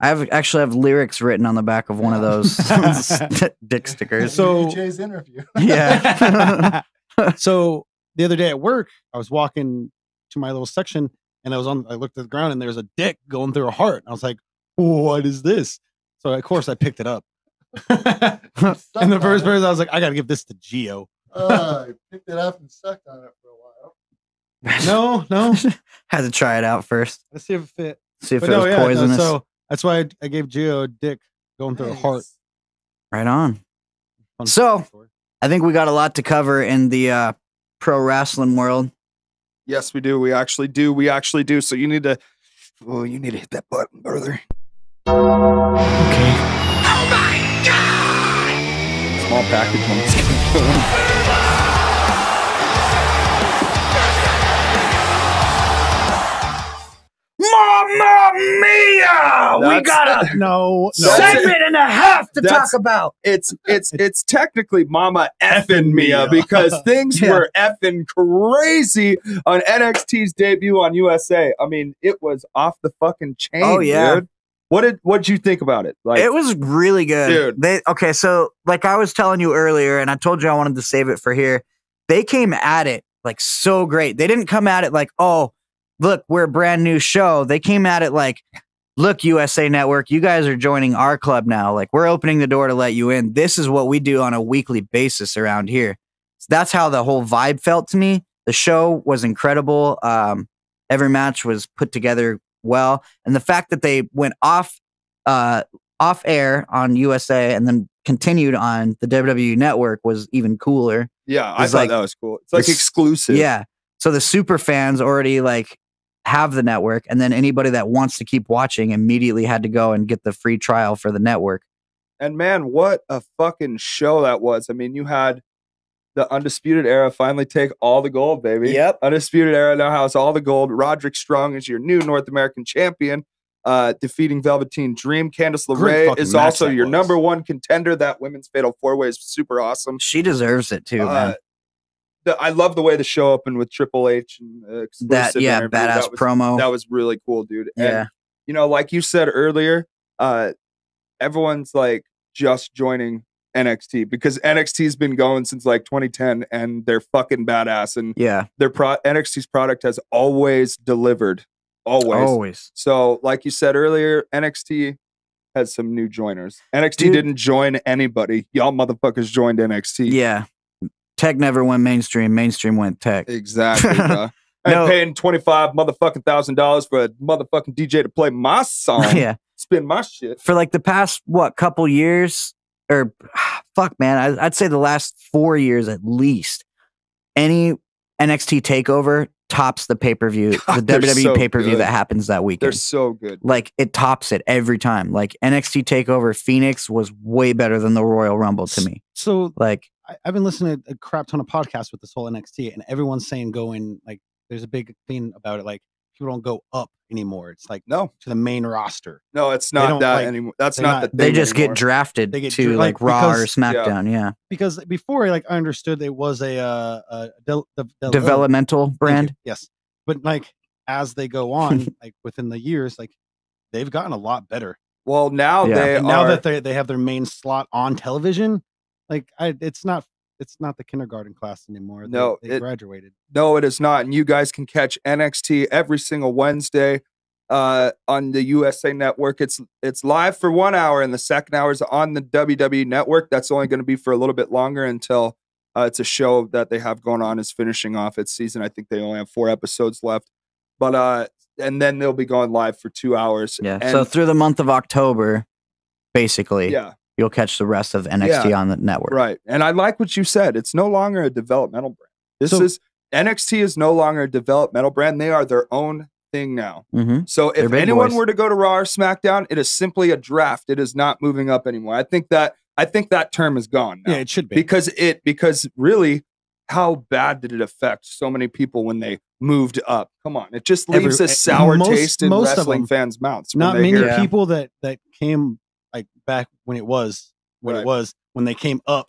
I actually have lyrics written on the back of one of those dick stickers. So DJ's interview. Yeah. So the other day at work, I was walking to my little section, and I looked at the ground, and there's a dick going through a heart. I was like, "What is this?" So of course I picked it up. And the first person I was like, "I got to give this to Gio." I picked it up and sucked on it for a while. No. Had to try it out first. Let's see if it fit. See if But it no, was yeah, no, poisonous. so that's why I gave Gio a dick going through a heart. Right on. Fun So story. I think we got a lot to cover in the pro wrestling world. Yes, we do. We actually do. So you need to hit that button, brother. Okay. Small package one. Mamma mia! We That's- got a No. segment and a half to That's- talk about. It's technically Mama effing Mia because things Yeah. were effing crazy on NXT's debut on USA. I mean, it was off the fucking chain. Oh, yeah. Dude. What'd you think about it? Like, It was really good. Dude. So like I was telling you earlier, and I told you I wanted to save it for here. They came at it like so great. They didn't come at it like, oh, look, we're a brand new show. They came at it like, look, USA Network, you guys are joining our club now. Like, we're opening the door to let you in. This is what we do on a weekly basis around here. So that's how the whole vibe felt to me. The show was incredible. Every match was put together well. And the fact that they went off air on USA and then continued on the WWE Network was even cooler. yeah, I It's thought like- that was cool. It's like this- exclusive. Yeah. So the super fans already like have the network, and then anybody that wants to keep watching immediately had to go and get the free trial for the network. And man, what a fucking show that was. I mean, you had the Undisputed Era finally take all the gold, baby. Yep. Undisputed Era now has all the gold. Roderick Strong is your new North American champion, defeating Velveteen Dream. Candice Great LeRae fucking is match also that your was. number one contender. That women's fatal four-way is super awesome. She deserves it too, man. I love the way the show opened with Triple H and exclusive interview. Badass promo. That was really cool, dude. Yeah. And, like you said earlier, everyone's like just joining NXT because NXT's been going since like 2010 and they're fucking badass and Yeah. their NXT's product has always delivered. Always. So like you said earlier, NXT has some new joiners. NXT Dude. didn't join anybody. Y'all motherfuckers joined NXT. Yeah. Tech never went mainstream. Mainstream went tech. Exactly, bro. No. I'm paying $25,000 for a motherfucking DJ to play my song. Yeah. Spin my shit. For like the past, couple years or fuck, man, I'd say the last 4 years at least, any NXT takeover tops the pay-per-view, the They're WWE so pay-per-view good. that happens that They're weekend. so good. Like it tops it every time. Like NXT takeover Phoenix was way better than the Royal Rumble to me. So Like I've been listening to a crap ton of podcasts with this whole NXT, and everyone's saying go in like there's a big thing about it. Like people don't go up anymore. It's like No, to the main roster. no, it's They not don't, that like, anymore. That's they're not the not- thing They just anymore. get drafted They get to dra- like like, Raw or because- SmackDown. Yeah. Because before, like I understood, it was a Developmental Thank you. brand. Yes, but like as they go on, like within the years, like they've gotten a lot better. Well, now Yeah. they And now are. that they have their main slot on television, like it's not the kindergarten class anymore. No, they it- graduated. No, it is not. And you guys can catch NXT every single Wednesday on the USA Network. It's live for 1 hour, and the second hour is on the WWE Network. That's only going to be for a little bit longer until it's a show that they have going on is finishing off its season. I think they only have 4 episodes left. But and then they'll be going live for 2 hours. Yeah. And So through the month of October, basically, yeah, you'll catch the rest of NXT on the network. right. And I like what you said. It's no longer a developmental brand. NXT is no longer a developmental brand. They are their own thing now. Mm-hmm. So They're if big anyone boys. were to go to Raw or SmackDown, it is simply a draft. It is not moving up anymore. I think that term is gone now. Yeah, it should be. because really, how bad did it affect so many people when they moved up? Come on, it just leaves a sour taste in most of wrestling them. fans' mouths. when Not they many hear- Yeah. people that came like back when it was Right. when they came up.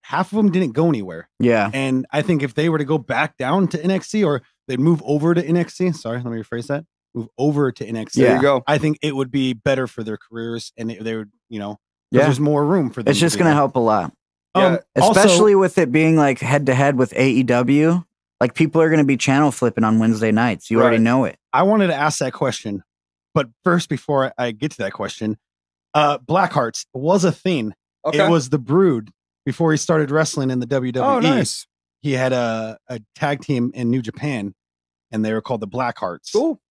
Half of them didn't go anywhere. Yeah. And I think if they were to go back down to NXT or they'd move over to NXT, sorry, let me rephrase that. Move over to NXT. There you go. I think it would be better for their careers and they would, 'cause Yeah. there's more room for them. It's just going to help a lot, Yeah. especially with it being like head to head with AEW. Like people are going to be channel flipping on Wednesday nights. You already Right. know it. I wanted to ask that question, but first, before I get to that question, Blackhearts was a thing. Okay. It was the Brood before he started wrestling in the WWE. Oh, nice. He had a tag team in New Japan, and they were called the Blackhearts. Cool.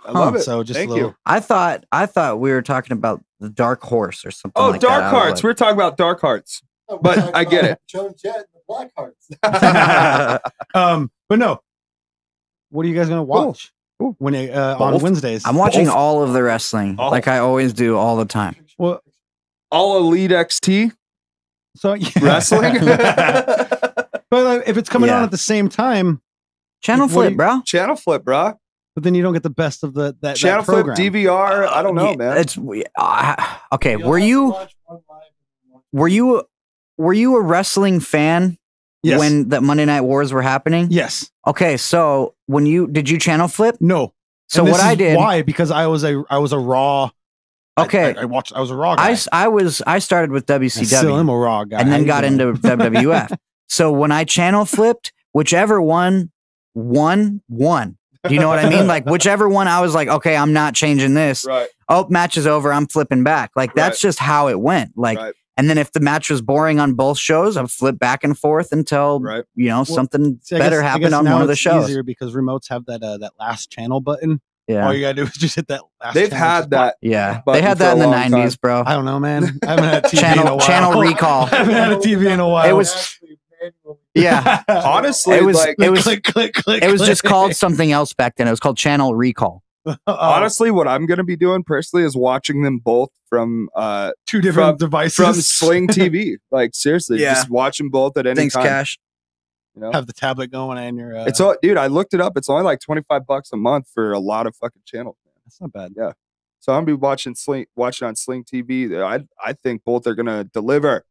I Huh. love it. So just Thank a little. you. I thought we were talking about the Dark Horse or something. Oh, like Dark that. I was Hearts. We're talking about Dark Hearts. Oh, we're But talking I get about it. Joan Jett and the Blackhearts. But no, what are you guys gonna watch Cool. when on Both. Wednesdays? I'm watching Both. all of the wrestling, All. like I always do, all the time. Well, All Elite XT so yeah. wrestling. But if it's coming on Yeah. at the same time, Channel What do flip, you- bro. Channel flip, bro. but then you don't get the best of that Channel flip, program. DVR. I don't know, man. It's okay. You'll Were have to you watch one live and one- were you a wrestling fan Yes. when the Monday Night Wars were happening? Yes. Okay, so did you channel flip? No. So And this what I is did? Why? Because I was a Raw. Okay. I was a Raw guy. I started with I still am WCW a Raw guy. and How then you got doing? into WWF. So when I channel flipped, whichever one won. Do you know what I mean? Like whichever one, I was like, okay, I'm not changing this. Right. Oh, match is over. I'm flipping back. Like that's Right. just how it went. Like, Right. and then if the match was boring on both shows, I'd flip back and forth until Right. something See, I better guess- I happened guess on now one of the it's shows. Easier because remotes have that last channel button. Yeah, All you gotta do is just hit that last. They've channel, had just that. yeah. button They had for that a in the long '90s, bro. I don't know, man. I haven't had TV in a while. Channel recall. I haven't had a TV in a while. It was- Actually, manually- Yeah, Honestly, It was- like it was- click, click, click. it was just click. called something else back then. It was called channel recall. honestly, what I'm gonna be doing personally is watching them both from two different devices from Sling TV. Like seriously, Yeah. just watch them both at any Thanks, time. Cash. You know? Have the tablet going and your. It's all, dude. I looked it up. It's only like $25 a month for a lot of fucking channels. That's not bad. Yeah. So I'm gonna be watching on Sling TV. I think both are gonna deliver.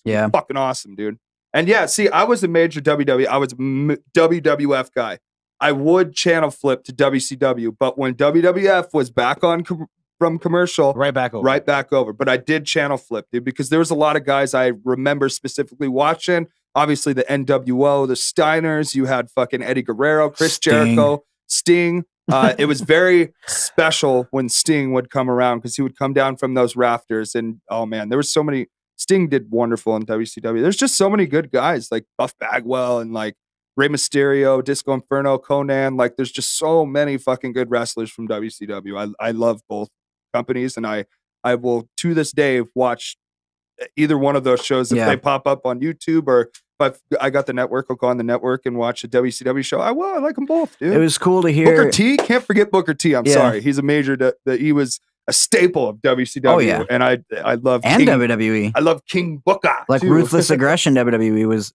Yeah, Fucking awesome, dude. And yeah, see, I was a major WWE. I was a WWF guy. I would channel flip to WCW, but when WWF was back on from commercial, Right back over. right back over. But I did channel flip, dude, because there was a lot of guys I remember specifically watching. Obviously, the NWO, the Steiners. You had fucking Eddie Guerrero, Chris Sting. Jericho, Sting. It was very special when Sting would come around because he would come down from those rafters. And oh man, there was so many. Sting did wonderful in WCW. There's just so many good guys like Buff Bagwell and like Rey Mysterio, Disco Inferno, Conan. Like there's just so many fucking good wrestlers from WCW. I love both companies, and I will to this day watch either one of those shows if Yeah. they pop up on YouTube, or if I got the network, I'll go on the network and watch a WCW show. I will. I like them both, dude. it was cool to hear. Booker T, can't forget Booker T. I'm Yeah. sorry, he's a major. That he was a staple of WCW. Oh, yeah. And I love and King, WWE. I love King Booker. Like too. Ruthless Aggression, WWE was,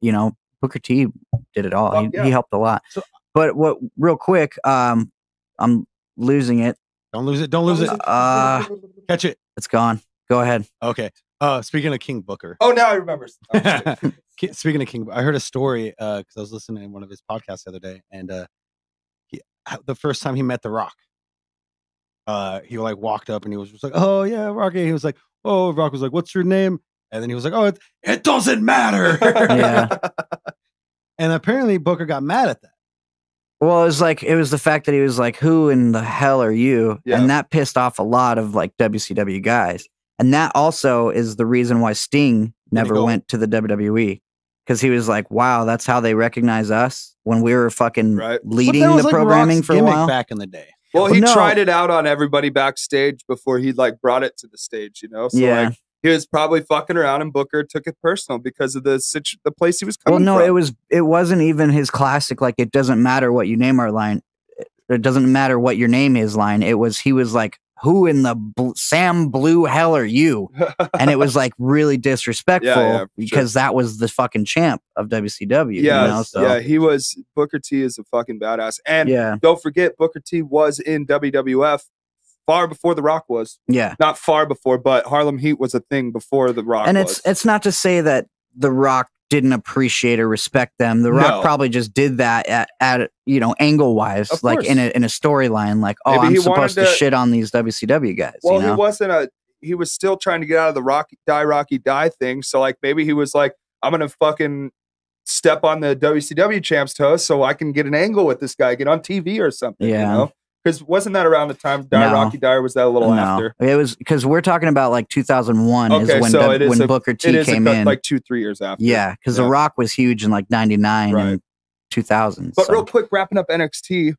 Booker T did it all. Fuck yeah. He helped a lot. So- But what? Real quick, I'm losing it. Don't lose it. Don't lose it. Catch it. It's gone. Go ahead. Okay. Speaking of King Booker. Oh, now I remember. Oh, shit. Speaking of King, I heard a story because I was listening to one of his podcasts the other day, and the first time he met The Rock, he like walked up and he was just like, "Oh yeah, Rocky." He was like, "Oh," Rock was like, "What's your name?" And then he was like, "Oh, it doesn't matter." Yeah. And apparently Booker got mad at that. Well, it was the fact that he was like, "Who in the hell are you?" Yeah. And that pissed off a lot of like WCW guys. And that also is the reason why Sting never go? went to the WWE. Because he was like, "Wow, that's how they recognize us when we were fucking Right. But leading that was the like programming Rock's for a gimmick while." back in the day. Well, he No. tried it out on everybody backstage before he like brought it to the stage, you know? So Yeah. like he was probably fucking around and Booker took it personal because of the place he was Well, coming no, from. it wasn't even his classic. Like, it doesn't matter what you name our line. It doesn't matter what your name is line. He was like, "Who in the Sam Blue hell are you?" And it was like really disrespectful for because that was the fucking champ of WCW. Yeah, you know? So yeah, Booker T is a fucking badass. And yeah, don't forget, Booker T was in WWF far before The Rock was. yeah. Not far before, but Harlem Heat was a thing before The Rock And was. it's not to say that The Rock didn't appreciate or respect them. The Rock No. probably just did that at angle wise, Of like course. in a storyline, like, "Oh, Maybe I'm he supposed to wanted to- shit on these WCW guys." Well, you know? he was still trying to get out of the Rocky Die thing. So like maybe he was like, I'm gonna fucking step on the WCW champ's toes so I can get an angle with this guy, get on TV or something. Yeah. You know? Because wasn't that around the time No. Rocky Die, or was that a little No, after? it was because we're talking about like 2001 Okay, is when so it is when Booker T came in. like 2-3 years after. Yeah, because The Rock was huge in like 99 Right. and 2000. But so. real quick, wrapping up NXT,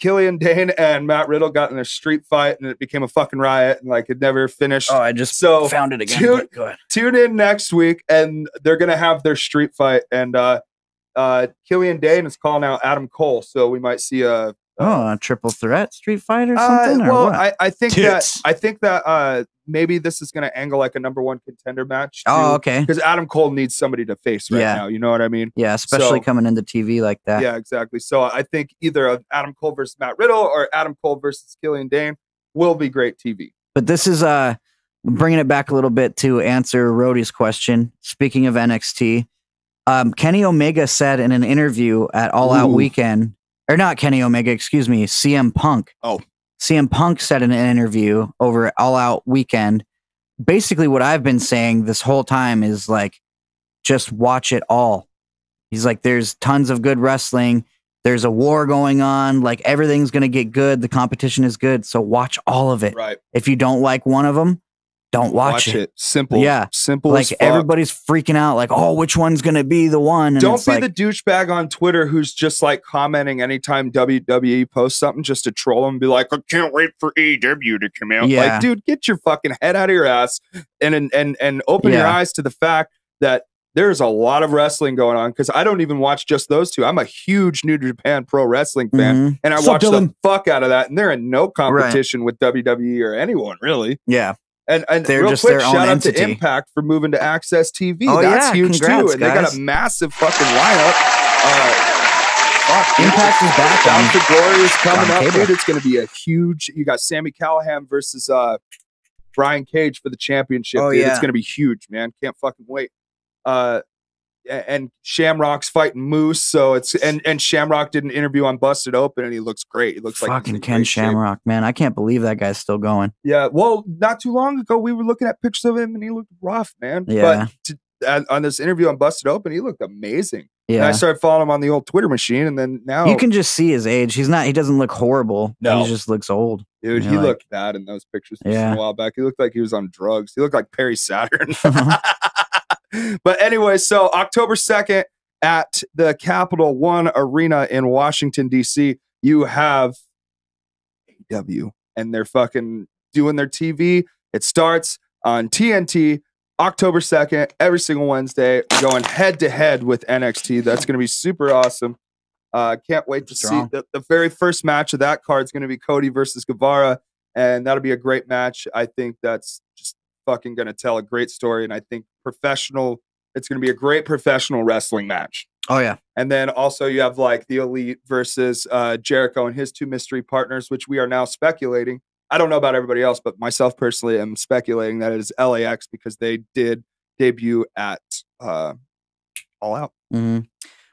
Killian Dane and Matt Riddle got in a street fight and it became a fucking riot and like it never finished. I just So, found it again. dude, but go ahead. Tune in next week and they're gonna have their street fight and Killian Dane is calling out Adam Cole, so we might see a a triple threat street fight or something. Or well, what? I think Tits. that maybe this is going to angle like a number one contender match. Oh, okay. Because Adam Cole needs somebody to face right Yeah. now. You know what I mean? Yeah, especially So- coming into TV like that. Yeah, exactly. So I think either Adam Cole versus Matt Riddle or Adam Cole versus Killian Dane will be great TV. But this is bringing it back a little bit to answer Rhodey's question. Speaking of NXT, Kenny Omega said in an interview at All Out Ooh. Weekend, or not Kenny Omega, excuse me, CM Punk. Oh. CM Punk said in an interview over at All Out Weekend, basically what I've been saying this whole time is like, just watch it all. He's like, there's tons of good wrestling. There's a war going on. Like, everything's going to get good. The competition is good. So watch all of it. Right. If you don't like one of them, don't watch it. Simple. Yeah. Simple Like, as fuck. everybody's freaking out, like, oh, which one's going to be the one? And Don't it's be like, the douchebag on Twitter who's just like commenting anytime WWE posts something just to troll them and be like, I can't wait for AEW to come out. Yeah. Like, dude, get your fucking head out of your ass and open your Yeah. eyes to the fact that there's a lot of wrestling going on because I don't even watch just those two. I'm a huge New Japan Pro Wrestling fan Mhm. and I What's up, watch the Dylan? fuck out of that. And they're in no competition with WWE or anyone really. yeah. And They're real just quick, their own shout out to entity. Impact for moving to Access TV. Oh, That's yeah, huge congrats, too. And they got guys. a massive fucking lineup. Fuck, dude. Impact is back Down on- to Glory is coming on up, cable. dude. It's going to be a huge. You got Sammy Callahan versus Brian Cage for the championship. Oh, dude. yeah. It's going to be huge, man. Can't fucking wait. And Shamrock's fighting Moose, so it's and Shamrock did an interview on Busted Open, and he looks great. He looks like he's Fucking in Ken great shape. Shamrock, man. I can't believe that guy's still going. Yeah, well, not too long ago, we were looking at pictures of him, and he looked rough, man. Yeah. But on this interview on Busted Open, he looked amazing. And Yeah. I started following him on the old Twitter machine, and then now, You can just see his age. He doesn't look horrible. No. He just looks old. dude, you're he like- looked bad in those pictures just Yeah. a while back. He looked like he was on drugs. He looked like Perry Saturn. But anyway, so October 2nd at the Capital One Arena in Washington, D.C., you have AEW, and they're fucking doing their TV. It starts on TNT October 2nd, every single Wednesday, going head to head with NXT. That's going to be super awesome. Can't wait to Strong. see the very first match of that card is going to be Cody versus Guevara, and that'll be a great match. I think that's just fucking going to tell a great story, and I think it's going to be a great professional wrestling match. Oh yeah. And then also you have like the Elite versus Jericho and his two mystery partners, which we are now speculating. I don't know about everybody else, but myself personally am speculating that it is LAX because they did debut at All Out.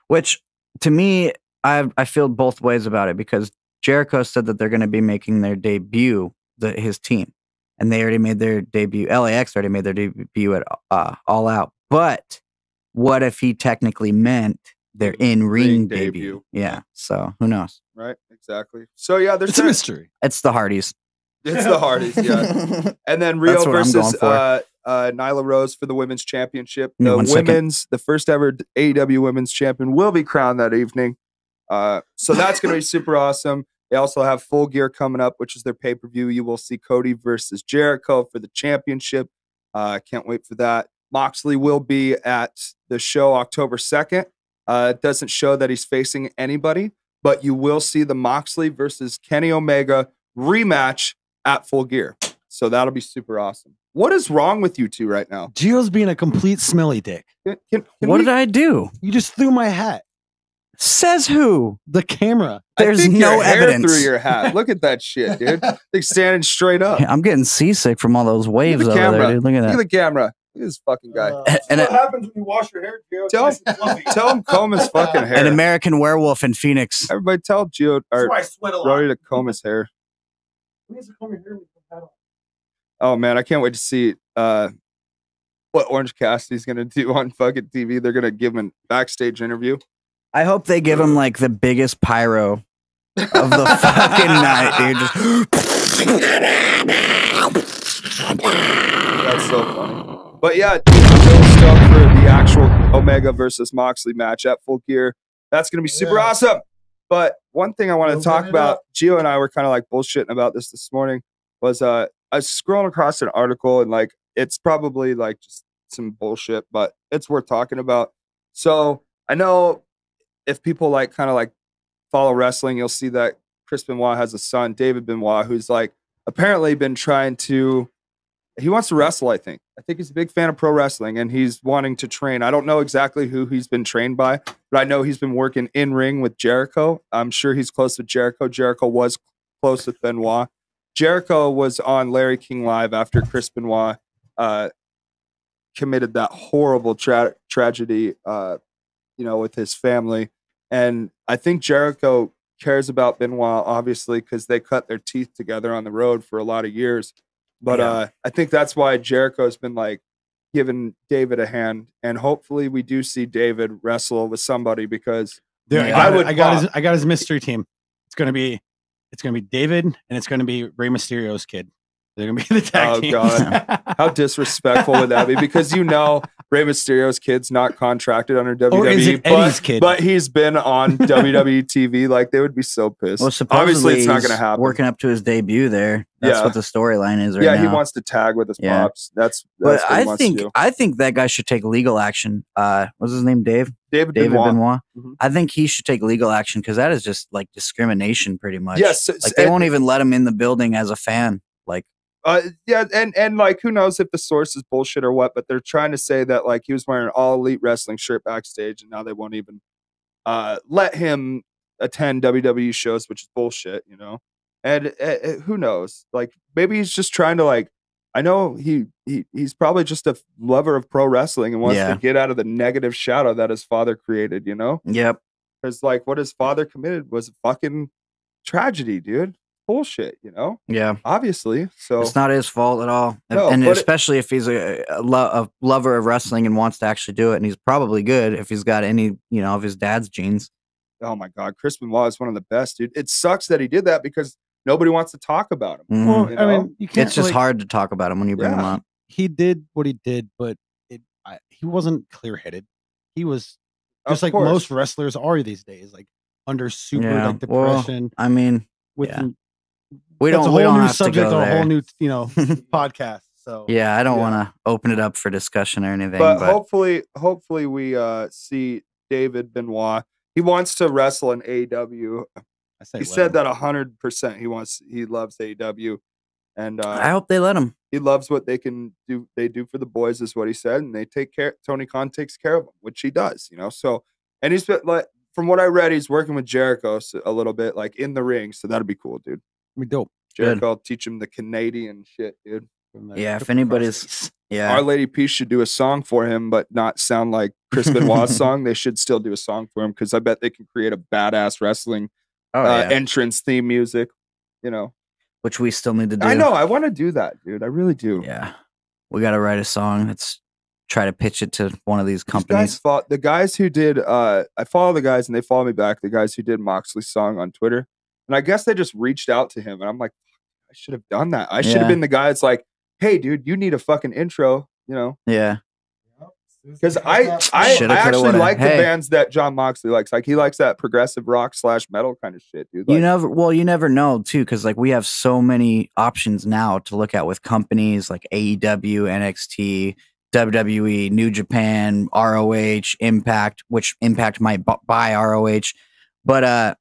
Which to me, I feel both ways about it because Jericho said that they're going to be making their debut, his team, and they already made their debut. LAX already made their debut at All Out. But what if he technically meant their in-ring debut? Yeah. So who knows? Right. Exactly. So yeah, there's It's a mystery. It's the Hardys. It's the Hardys. Yeah. And then Rio That's what I'm versus going Nyla Rose for the women's championship. Give me The 1 second. the first ever AEW women's champion will be crowned that evening. So that's going to be super awesome. They also have Full Gear coming up, which is their pay-per-view. You will see Cody versus Jericho for the championship. Can't wait for that. Moxley will be at the show October 2nd. It doesn't show that he's facing anybody, but you will see the Moxley versus Kenny Omega rematch at Full Gear. So that'll be super awesome. What is wrong with you two right now? Gio's being a complete smelly dick. What did I do? You just threw my hat. Says who? The camera. There's I think no your hair evidence. through your hat. Look at that shit, dude. Like standing straight up. I'm getting seasick from all those waves Look over at the there, camera. dude. Look at Look at that. the camera. Look at this fucking guy. And what happens when you wash your hair, Gio? Tell him comb his fucking hair. An American werewolf in Phoenix. Everybody tell Gio or why I sweat a lot. Brody to comb his hair. Oh man, I can't wait to see what Orange Cassidy's gonna do on fucking TV. They're gonna give him a backstage interview. I hope they give him like the biggest pyro of the fucking night, dude. That's so funny. But yeah, I'm really stoked for the actual Omega versus Moxley match at Full Gear. That's gonna be super awesome. But one thing I want to talk about, Gio and I were kind of like bullshitting about this morning, was I was scrolling across an article and like it's probably like just some bullshit, but it's worth talking about. So I know if people like kind of like follow wrestling, you'll see that Chris Benoit has a son, David Benoit, who's like apparently been trying to. He wants to wrestle, I think. I think he's a big fan of pro wrestling and he's wanting to train. I don't know exactly who he's been trained by, but I know he's been working in ring with Jericho. I'm sure he's close with Jericho. Jericho was close with Benoit. Jericho was on Larry King Live after Chris Benoit committed that horrible tragedy, with his family. And I think Jericho cares about Benoit, obviously, because they cut their teeth together on the road for a lot of years. But I think that's why Jericho's been like giving David a hand, and hopefully we do see David wrestle with somebody because I got his mystery team. It's gonna be David and it's gonna be Rey Mysterio's kid. They're gonna be the tag team. God, how disrespectful would that be? Because Rey Mysterio's kid's not contracted under WWE, or is it Eddie's kid? But he's been on WWE TV. Like they would be so pissed. Well, supposedly obviously it's not going to happen. Working up to his debut there. That's what the storyline is right now. Yeah, he wants to tag with his pops. That's but what he wants to do. I think that guy should take legal action. What's his name? David Benoit. Mm-hmm. I think he should take legal action because that is just like discrimination, pretty much. Yes, like they won't even let him in the building as a fan. Like. And like who knows if the source is bullshit or what, but they're trying to say that like he was wearing an all elite wrestling shirt backstage and now they won't even let him attend WWE shows, which is bullshit, and who knows, like maybe he's just trying to like, I know he's probably just a lover of pro wrestling and wants to get out of the negative shadow that his father created, Yep. Because like what his father committed was a fucking tragedy, dude. Bullshit, Yeah, obviously. So it's not his fault at all. No, and especially if he's a lover of wrestling and wants to actually do it, and he's probably good if he's got any, of his dad's genes. Oh my God, Chris Benoit is one of the best, dude. It sucks that he did that because nobody wants to talk about him. Mm-hmm. Well, I mean, you can't. It's just hard to talk about him when you bring him up. He did what he did, but he wasn't clear-headed. He was just like most wrestlers are these days, like under super depression. Well, I mean, with we don't have subject to go on there. a whole new podcast. So yeah, I don't want to open it up for discussion or anything. But hopefully we see David Benoit. He wants to wrestle in AEW. He said that 100%. He loves AEW, and I hope they let him. He loves what they can do. They do for the boys, is what he said, and they take care. Tony Khan takes care of him, which he does. So And he's been, like, from what I read, he's working with Jericho a little bit, like in the ring. So that'd be cool, dude. We dope. Jericho will teach him the Canadian shit, dude. Yeah, if anybody's Our Lady Peace should do a song for him, but not sound like Chris Benoit's song. They should still do a song for him because I bet they can create a badass wrestling entrance theme music, you know. Which we still need to do. I know. I want to do that, dude. I really do. Yeah. We got to write a song. Let's try to pitch it to one of these companies. The guys who did, I follow the guys and they follow me back, the guys who did Moxley's song on Twitter. And I guess they just reached out to him. And I'm like, I should have done that. I should have been the guy that's like, hey, dude, you need a fucking intro, you know? Yeah. Because I actually like the bands that John Moxley likes. Like, he likes that progressive rock / metal kind of shit, dude. Like, you never know, too, because like we have so many options now to look at with companies like AEW, NXT, WWE, New Japan, ROH, Impact, which Impact might buy ROH. But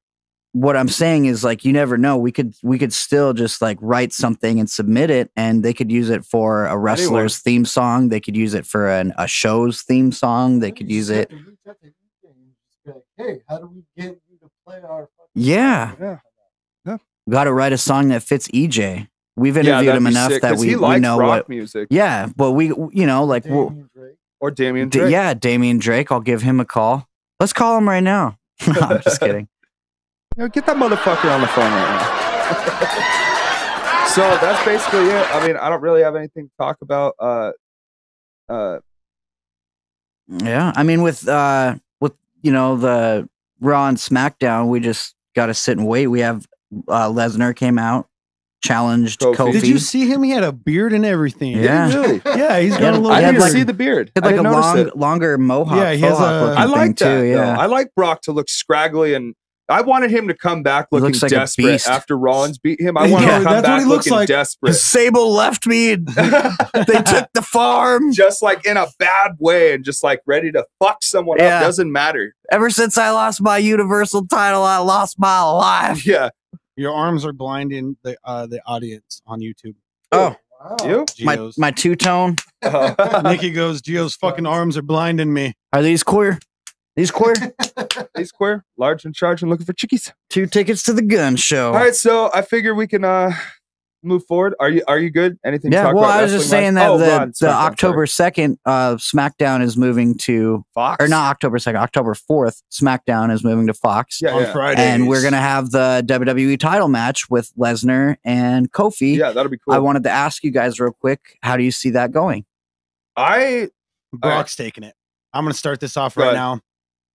what I'm saying is, like, you never know. We could still just like write something and submit it, and they could use it for a wrestler's theme song. They could use it for a show's theme song. They could use it. Hey, how do we get you to play our? Yeah. Got to write a song that fits EJ. We've interviewed him enough that we know what music. Yeah, but we like or Damian Drake. Yeah, Damian Drake. I'll give him a call. Let's call him right now. No, I'm just kidding. Get that motherfucker on the phone right now. So that's basically it. I mean, I don't really have anything to talk about. Yeah, I mean, with the Raw and SmackDown, we just got to sit and wait. We have Lesnar came out, challenged Kofi. Did you see him? He had a beard and everything. Yeah, really? Yeah, he's got a little. I didn't see the beard. He had like a longer mohawk. Yeah, he has I like that. Too, yeah, I like Brock to look scraggly, and I wanted him to come back looking like desperate after Rollins beat him. I want him to come back looking desperate. Sable left me. And they took the farm, just like in a bad way, and just like ready to fuck someone up. Doesn't matter. Ever since I lost my Universal title, I lost my life. Yeah. Your arms are blinding the audience on YouTube. Oh, wow. You? My two-tone. Nikki goes, Gio's fucking arms are blinding me. Are these queer? These queer? These queer? Large in charge and looking for chickies. 2 tickets to the gun show. All right, so I figure we can move forward. Are you good? Anything? Yeah. To talk well, about I was just saying that the October 2nd, SmackDown is moving to Fox, or not October 2nd, October 4th. SmackDown is moving to Fox. On Friday, and we're gonna have the WWE title match with Lesnar and Kofi. Yeah, that'll be cool. I wanted to ask you guys real quick, how do you see that going? Brock's taking it. I'm gonna start this off right now.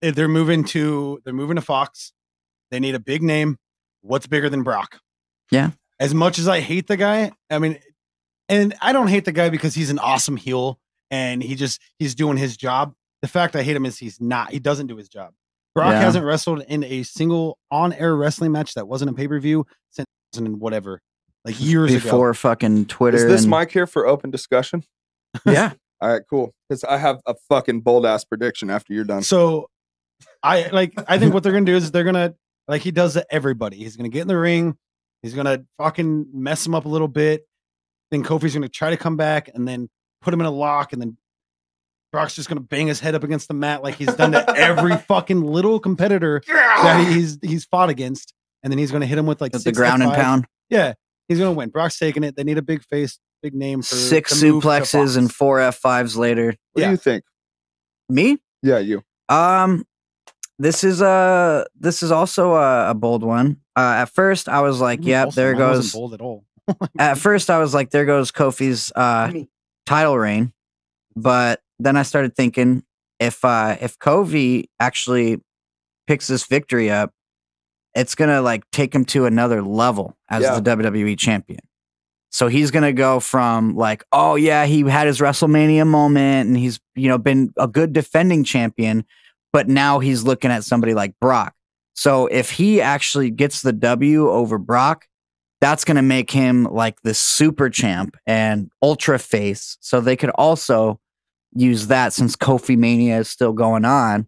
They're moving to Fox. They need a big name. What's bigger than Brock? Yeah. As much as I hate the guy, I mean, and I don't hate the guy because he's an awesome heel and he's doing his job. The fact I hate him is he doesn't do his job. Brock hasn't wrestled in a single on-air wrestling match that wasn't a pay-per-view since whatever, like years ago. Before fucking Twitter. Is this mic here for open discussion? Yeah. All right, cool. Because I have a fucking bold ass prediction after you're done. So I think what they're gonna do is they're gonna, like he does to everybody. He's gonna get in the ring. He's gonna fucking mess him up a little bit. Then Kofi's gonna try to come back and then put him in a lock, and then Brock's just gonna bang his head up against the mat like he's done to every fucking little competitor that he's fought against. And then he's gonna hit him with like the ground and pound. Yeah, he's gonna win. Brock's taking it. They need a big face, big name for 6 suplexes and 4 F5s later. What do you think? Me? Yeah, you. This is also a bold one. At first, I was like, "Yep, there goes." Wasn't bold at all. At first, I was like, "There goes Kofi's title reign," but then I started thinking, if Kofi actually picks this victory up, it's gonna like take him to another level as the WWE champion. So he's gonna go from like, oh yeah, he had his WrestleMania moment, and he's been a good defending champion. But now he's looking at somebody like Brock. So if he actually gets the W over Brock, that's going to make him like the super champ and ultra face. So they could also use that, since Kofi Mania is still going on,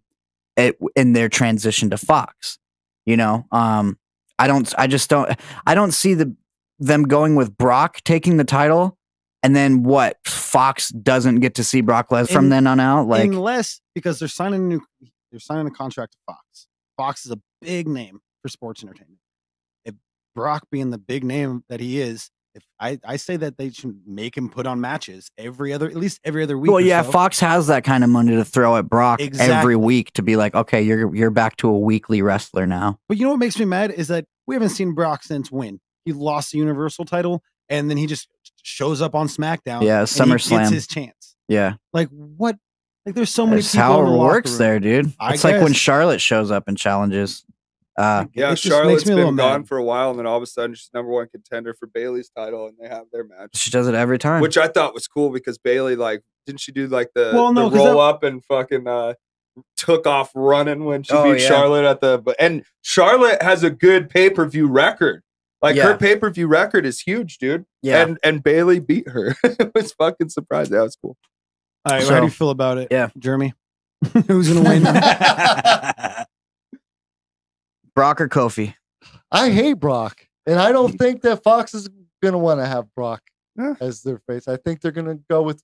in their transition to Fox. I don't see them going with Brock taking the title, and then what? Fox doesn't get to see Brock Lesnar from then on out, like, unless because they're signing They're signing a contract to Fox. Fox is a big name for sports entertainment. If Brock being the big name that he is, if I say that they should make him put on matches at least every other week. Well, or yeah, so. Fox has that kind of money to throw at Brock every Exactly. week to be like, okay, you're back to a weekly wrestler now. But you know what makes me mad is that we haven't seen Brock since when he lost the Universal title, and then he just shows up on SmackDown. Yeah, and SummerSlam. he gets his chance. Yeah, Like what? Like there's so many that's people how in the it locker works room. there, dude. I It's like when guess. Charlotte shows up and challenges. Yeah, It just Charlotte's makes me a little been gone mad. for a while, and then all of a sudden she's number one contender for Bailey's title, and they have their match, She does it every time. which I thought was cool because Bailey, like, didn't she do like the Well, no, 'cause roll that- up and fucking took off running when she Oh, beat yeah. Charlotte at and Charlotte has a good pay-per-view record. Like Yeah. her pay-per-view record is huge, dude. Yeah. And Bailey beat her. It was fucking surprised. That was cool. All right, So- how do you feel about it? Yeah. Jeremy, who's gonna win? Brock or Kofi? I hate Brock, and I don't think that Fox is gonna want to have Brock Yeah. as their face. I think they're gonna go with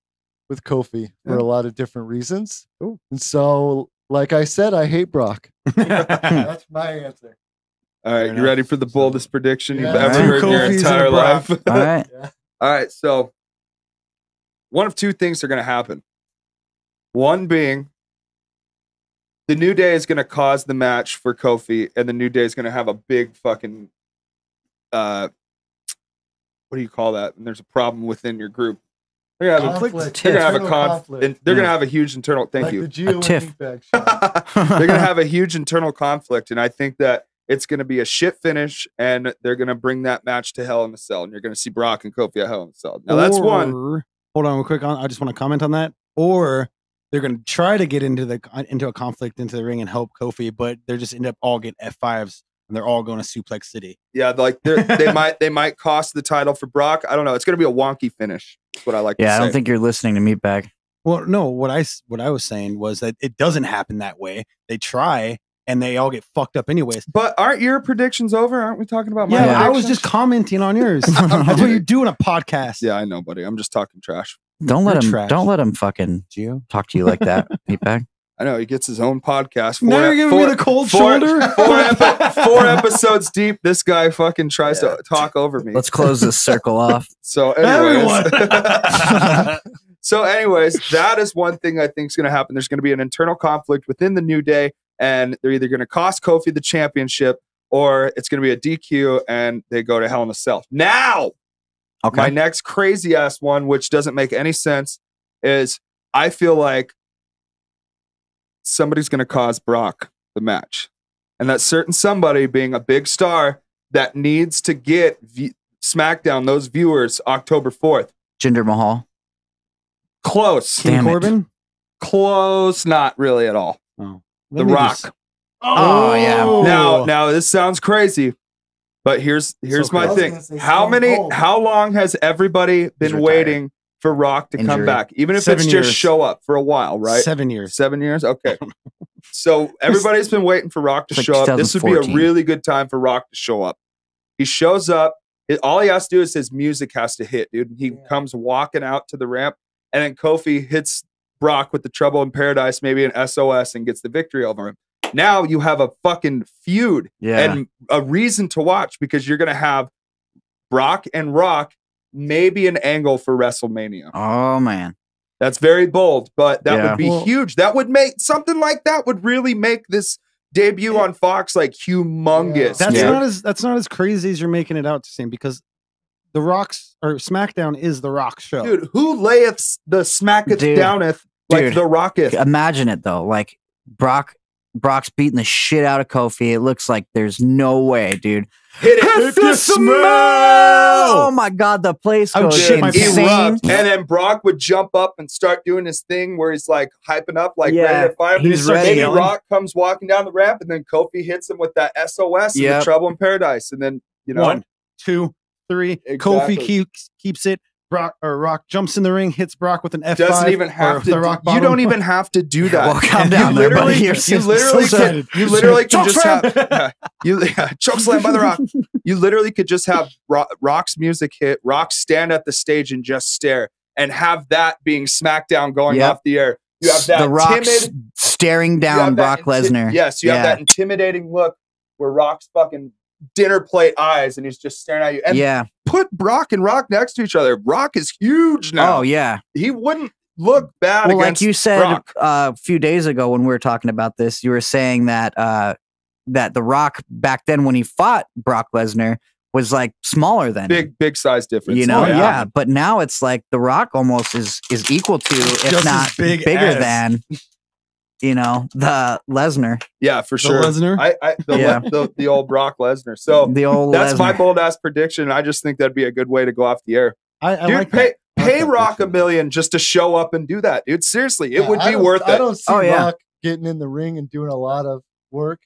Kofi for Yeah. a lot of different reasons. Cool. And so, like I said, I hate Brock. That's my answer. All right, Fair you ready enough. for the boldest prediction you've Yeah. ever Two heard in your Kofis and entire a Brock. life? All right. All right, so one of two things are going to happen. One being the New Day is going to cause the match for Kofi, and the New Day is going to have a big fucking, what do you call that? And there's a problem within your group. They're going to have Conflict. they're gonna have a Internal conflict. and they're going to have a huge internal. Thank Like you. the Gio and tiff. Meatbag Show. They're going to have a huge internal conflict, and I think that it's going to be a shit finish, and they're going to bring that match to Hell in a Cell, and you're going to see Brock and Kofi at Hell in a Cell. Now that's one. Or- Hold on, real quick. I just want to comment on that. Or they're going to try to get into a conflict into the ring and help Kofi, but they're just end up all getting F5s and they're all going to Suplex City. Yeah, like they might cost the title for Brock. I don't know. It's going to be a wonky finish. That's what I like. Yeah, to I say. don't think you're listening to Meatbag. Well, no, what I was saying was that it doesn't happen that way. They try and they all get fucked up anyways. But aren't your predictions over? Aren't we talking about my Yeah, I was predictions? just commenting on yours. That's what you do in a podcast. Yeah, I know, buddy. I'm just talking trash. Don't let You're him. trash. Don't let him fucking Gio. talk to you like that, Meatbag. I know he gets his own podcast. Now you're giving me the cold shoulder? Four episodes deep, this guy fucking tries to talk over me. Let's close this circle off. So, anyways, that is one thing I think is going to happen. There's going to be an internal conflict within the New Day, and they're either going to cost Kofi the championship, or it's going to be a DQ, and they go to Hell in a Cell. Now, Okay. my next crazy ass one, which doesn't make any sense, is I feel like somebody's going to cause Brock the match, and that certain somebody being a big star that needs to get SmackDown those viewers October 4th. Jinder Mahal. Close. Damn King it. Corbin? Close, not really at all. Oh. The Let me Rock. just- Oh, yeah. Now this sounds crazy, but here's my I was thing. gonna say Stone Cold. How long has everybody been retired. waiting for Rock to come Injury. back? Even if 7 it's years. just show up for a while, right? 7 years. 7 years? Okay. So everybody's been waiting for Rock to It's like show up. This would be a 2014. really good time for Rock to show up. He shows up. All he has to do is his music has to hit, dude. And he comes walking out to the ramp, and then Kofi hits Brock with the Trouble in Paradise, maybe an SOS, and gets the victory over him. Now you have a fucking feud Yeah. and a reason to watch, because you're going to have Brock and Rock, maybe an angle for WrestleMania. Oh man. That's very bold, but that Yeah. would be Well- huge. That would make something like that would really make this debut on Fox like humongous. That's Yeah. not as crazy as you're making it out to seem, because the Rock's or SmackDown is the Rock show. Dude, who layeth the smacketh Dude. downeth like Dude. the rocketh? Imagine it though. Like Brock's beating the shit out of Kofi. It looks like there's no way, dude. Hit it. the smell! Oh my god, the place I would goes shit my pants. insane. Erupt. And then Brock would jump up and start doing his thing where he's like hyping up, like Yeah, ready to fire. he's So ready. maybe Rock comes walking down the ramp, and then Kofi hits him with that SOS and Yep. the Trouble in Paradise. And then, you know, 1, 2, 3. Exactly. Kofi keeps it. Rock jumps in the ring, hits Brock with an F5. doesn't even or have to. the rock You bottom. don't even have to do that. Well, calm down there, buddy. You're You literally so can. You literally can just Chokeslam! have. Chokeslam by the Rock. You literally could just have Rock's music hit. Rock stand at the stage and just stare, and have that being SmackDown going Yep. off the air. You have that the Rock's timid. staring you down have Brock that Lesnar. Yes, you have that intimidating look where Rock's fucking dinner plate eyes and he's just staring at you. And put Brock and Rock next to each other. Brock is huge now. Oh yeah. He wouldn't look bad Well, against like you said Brock. a few days ago when we were talking about this, you were saying that that The Rock back then when he fought Brock Lesnar was like smaller than him. Big size difference. You know, Oh, yeah. But now it's like The Rock almost is equal to, if Just not as big bigger as. than, you know, the Lesnar. Yeah, for sure. Lesnar? The old Brock Lesnar. So The old that's my Lesnar. bold ass prediction. I just think that'd be a good way to go off the air. I Dude, like pay that. I like pay that Rock prediction. $1 million just to show up and do that, dude. Seriously, it would I be don't- worth it. I don't see Oh, yeah. Rock getting in the ring and doing a lot of work.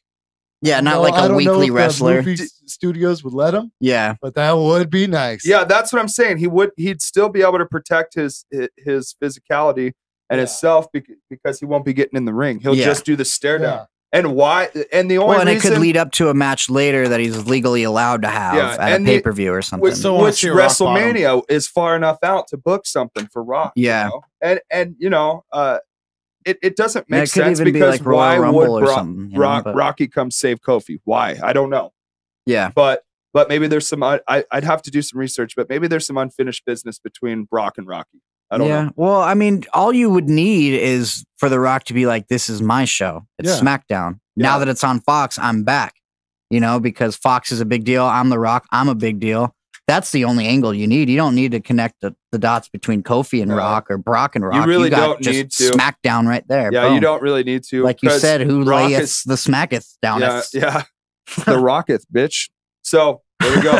Yeah, not No, like I a don't know weekly if the wrestler. movie studios would let him, Yeah. but that would be nice. Yeah, that's what I'm saying. He'd still be able to protect his physicality and his self because he won't be getting in the ring. He'll Yeah. just do the stare Yeah. down. And why? And the only Well, and it reason could lead up to a match later that he's legally allowed to have Yeah, at a and the- pay-per-view or something. which, So I wanna which see a rock WrestleMania is far enough out to book something for Rock. Yeah. You know? And you know, it doesn't Yeah, make it could sense even be because like Royal why Rumble would or something, you know, but- Rocky come save Kofi? Why? I don't know. Yeah. But maybe there's some. I'd have to do some research, but maybe there's some unfinished business between Brock and Rocky. I don't know. Well, I mean, all you would need is for The Rock to be like, "This is my show. It's Yeah. SmackDown. Now Yeah. that it's on Fox, I'm back." You know, because Fox is a big deal. I'm The Rock. I'm a big deal. That's the only angle you need. You don't need to connect the dots between Kofi and No. Rock or Brock and Rock. really got don't just need to. SmackDown right there. Yeah, you Boom. don't really need to. Like you 'cause said, who Rock layeth is- the smacketh down? Yeah. The Rocketh, bitch. So there we go.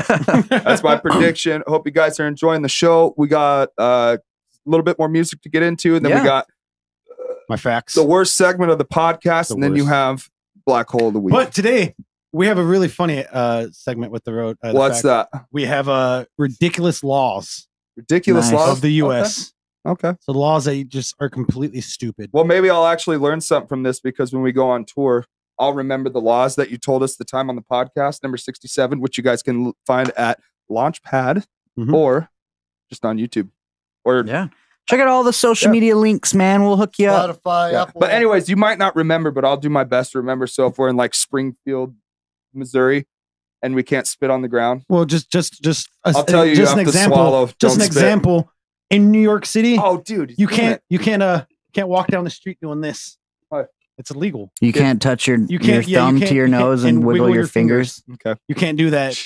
That's my prediction. Hope you guys are enjoying the show. We got a little bit more music to get into, and then we Yeah. got My facts. the worst segment of the podcast, The and then you worst. have Black Hole of the Week. But today we have a really funny segment with the road. The What's fact- that? We have ridiculous laws Ridiculous Nice. laws of the U.S. Okay. So laws that just are completely stupid. Well, maybe I'll actually learn something from this because when we go on tour, I'll remember the laws that you told us the time on the podcast, number 67, which you guys can find at Launchpad Mhm. or just on YouTube. Or Yeah. Check out all the social Yeah. media links, man. We'll hook you up. Spotify, Yeah. Apple. But anyways, you might not remember, but I'll do my best to remember. So if we're in like Springfield, Missouri, and we can't spit on the ground, Well, just I'll tell you, you just have an to example. swallow, Just don't an spit. example. In New York City, oh, dude, you damn can't walk down the street doing this. Why? It's illegal. You can't touch your, You can't- your yeah, you thumb can't- to your you can't- nose and wiggle your fingers. Okay. You can't do that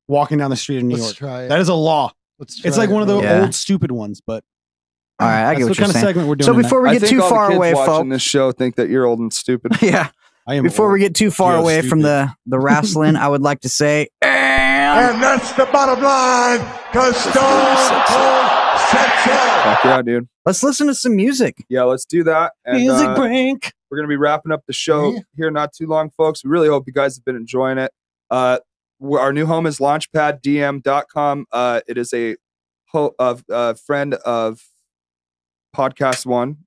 walking down the street in New Let's York. try it. That is a law. Let's It's try like it one of the real Yeah. old stupid ones, but All right, I that's get the what you're kind of saying. segment we're doing. So tonight. before we I get think too all far the kids away, watching folks. this show think that you're old and stupid. Yeah. I am Before old. we get too far Gio away from stupid. the wrestling, I would like to say, And that's the bottom line, because Stone Cold said so. Fuck yeah, dude. let's listen to some music. Yeah, let's do that. And music break. we're going to be wrapping up the show Yeah. here not too long, folks. We really hope you guys have been enjoying it. Our new home is launchpaddm.com. It is a friend of Podcast One.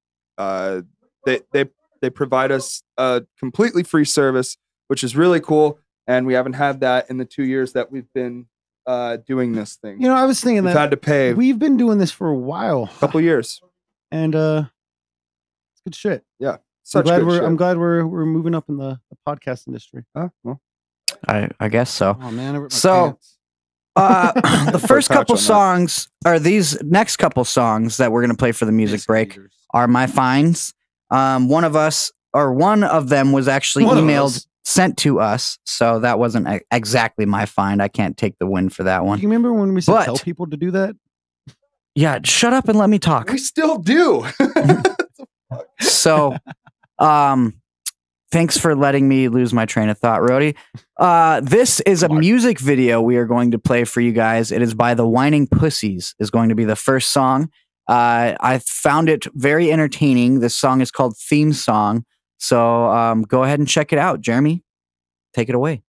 They provide us a completely free service, which is really cool. And we haven't had that in the 2 years that we've been doing this thing. You know, I was thinking We've that had to pay a we've been doing this for a while, couple years. and it's good shit. Such I'm glad good shit. I'm glad we're moving up in the podcast industry. Well, I guess so. Oh man, I ripped my So- pants. The first touch couple on that. songs, or these next couple songs that we're going to play for the music Piss break, eaters. are my finds. One of them was actually One of emailed, us. sent to us. So that wasn't exactly my find. I can't take the win for that Do one. you remember when we said But- tell people to do that? Yeah, shut up and let me talk. we still do. So, thanks for letting me lose my train of thought, Rody. This is a music video we are going to play for you guys. It is by the Whining Pussies, is going to be the first song. I found it very entertaining. This song is called Theme Song. So go ahead and check it out. Jeremy, take it away.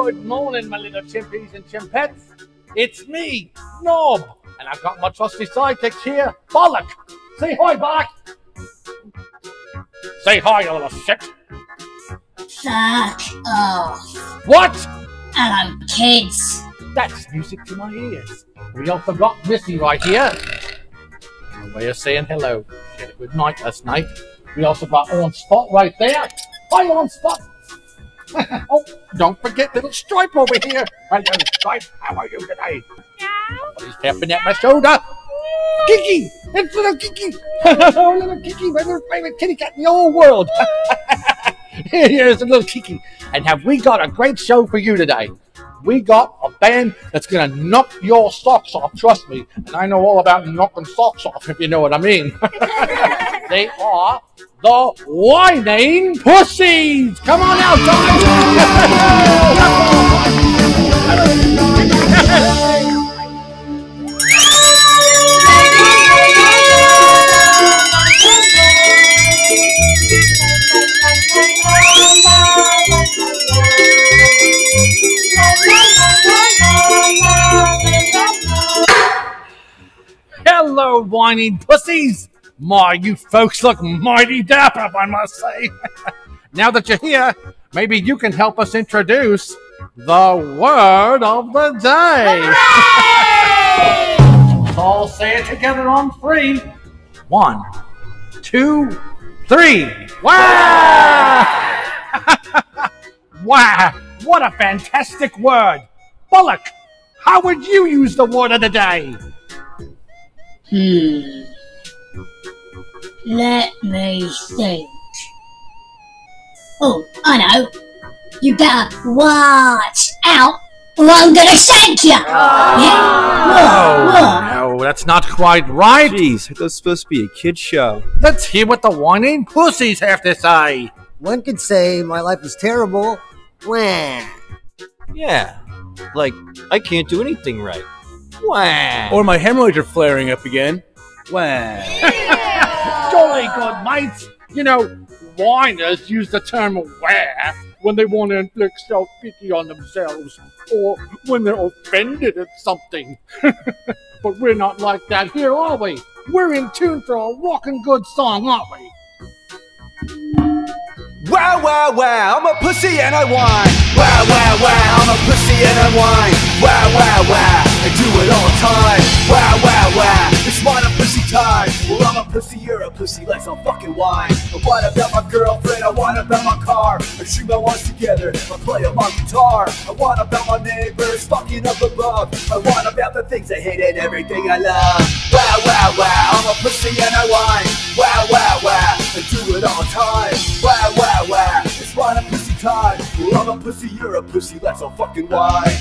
Good morning, my little chimpies and chimpettes. It's me, Knob, and I've got my trusty sidekick here, Bollock. Say hi, Bollock. Say hi, you little shit. Fuck off. What? Hello, kids. That's music to my ears. We also got Missy right here. A way of saying hello. She had a good night last night. We also got On Spot right there. Hi, On Spot. Oh, don't forget little Stripe over here. Hello, Stripe. How are you today? He's tapping at my shoulder. Kiki! It's little Kiki! Oh, little Kiki, my little favorite kitty cat in the whole world. Here's a little Kiki. And have we got a great show for you today? We got a band that's going to knock your socks off, trust me. And I know all about knocking socks off, if you know what I mean. They are the Whining Pussies. Come on out, guys. Hello, whining pussies! My, you folks look mighty dapper, I must say. Now that you're here, maybe you can help us introduce the word of the day. Let's all say it together on 3. 1, 2, 3. Wow! Wow! What a fantastic word! Bullock, how would you use the word of the day? Let me think. Oh, I know. You better watch out or I'm gonna shank you! No, that's not quite right. Jeez, that's supposed to be a kid's show. Let's hear what the whining pussies have to say. One could say my life is terrible. Wah. Yeah, like, I can't do anything right. Wah. Or my hemorrhoids are flaring up again. Wah. Jolly good, mates. You know, whiners use the term wah when they want to inflict self-pity on themselves or when they're offended at something. But we're not like that here, are we? We're in tune for a rockin' good song, aren't we? Wow, wow, wow, I'm a pussy and I whine. Wow, wow, wow, I'm a pussy and I whine. Wow, wow, wow, I do it all the time. Wow, wow, wow, it's whine a pussy time. Well, I'm a pussy, you're a pussy, let's all fucking whine. I whine about my girlfriend, I whine about my car. I string my ones together, I play them on guitar. I whine about my neighbors, fucking up above. I whine about the things I hate and everything I love. Wow, wow, wow, I'm a pussy and I whine. Wow, wow, wow, I do it all the time. Wow, wow, wow, it's whine a pussy time. Well, I'm a pussy, you're a pussy, let's all fucking whine.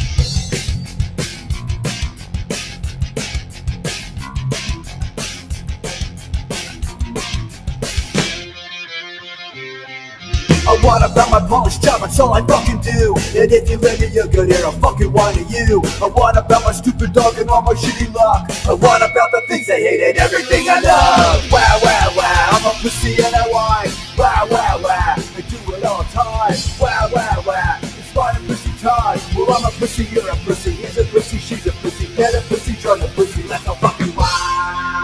I whine about my polished job, that's all I fucking do. And if you let me a good ear, I'll fucking whine to you. I whine about my stupid dog and all my shitty luck. I whine about the things I hate and everything I love. Wow, wow, wow, I'm a pussy and I whine. Wow, wow, wow, I do it all the time. Wow, wow, wow, it's whine a pussy time. Well, I'm a pussy, you're a pussy, he's a pussy, she's a pussy, get a pussy, try a pussy, let's all fucking whine.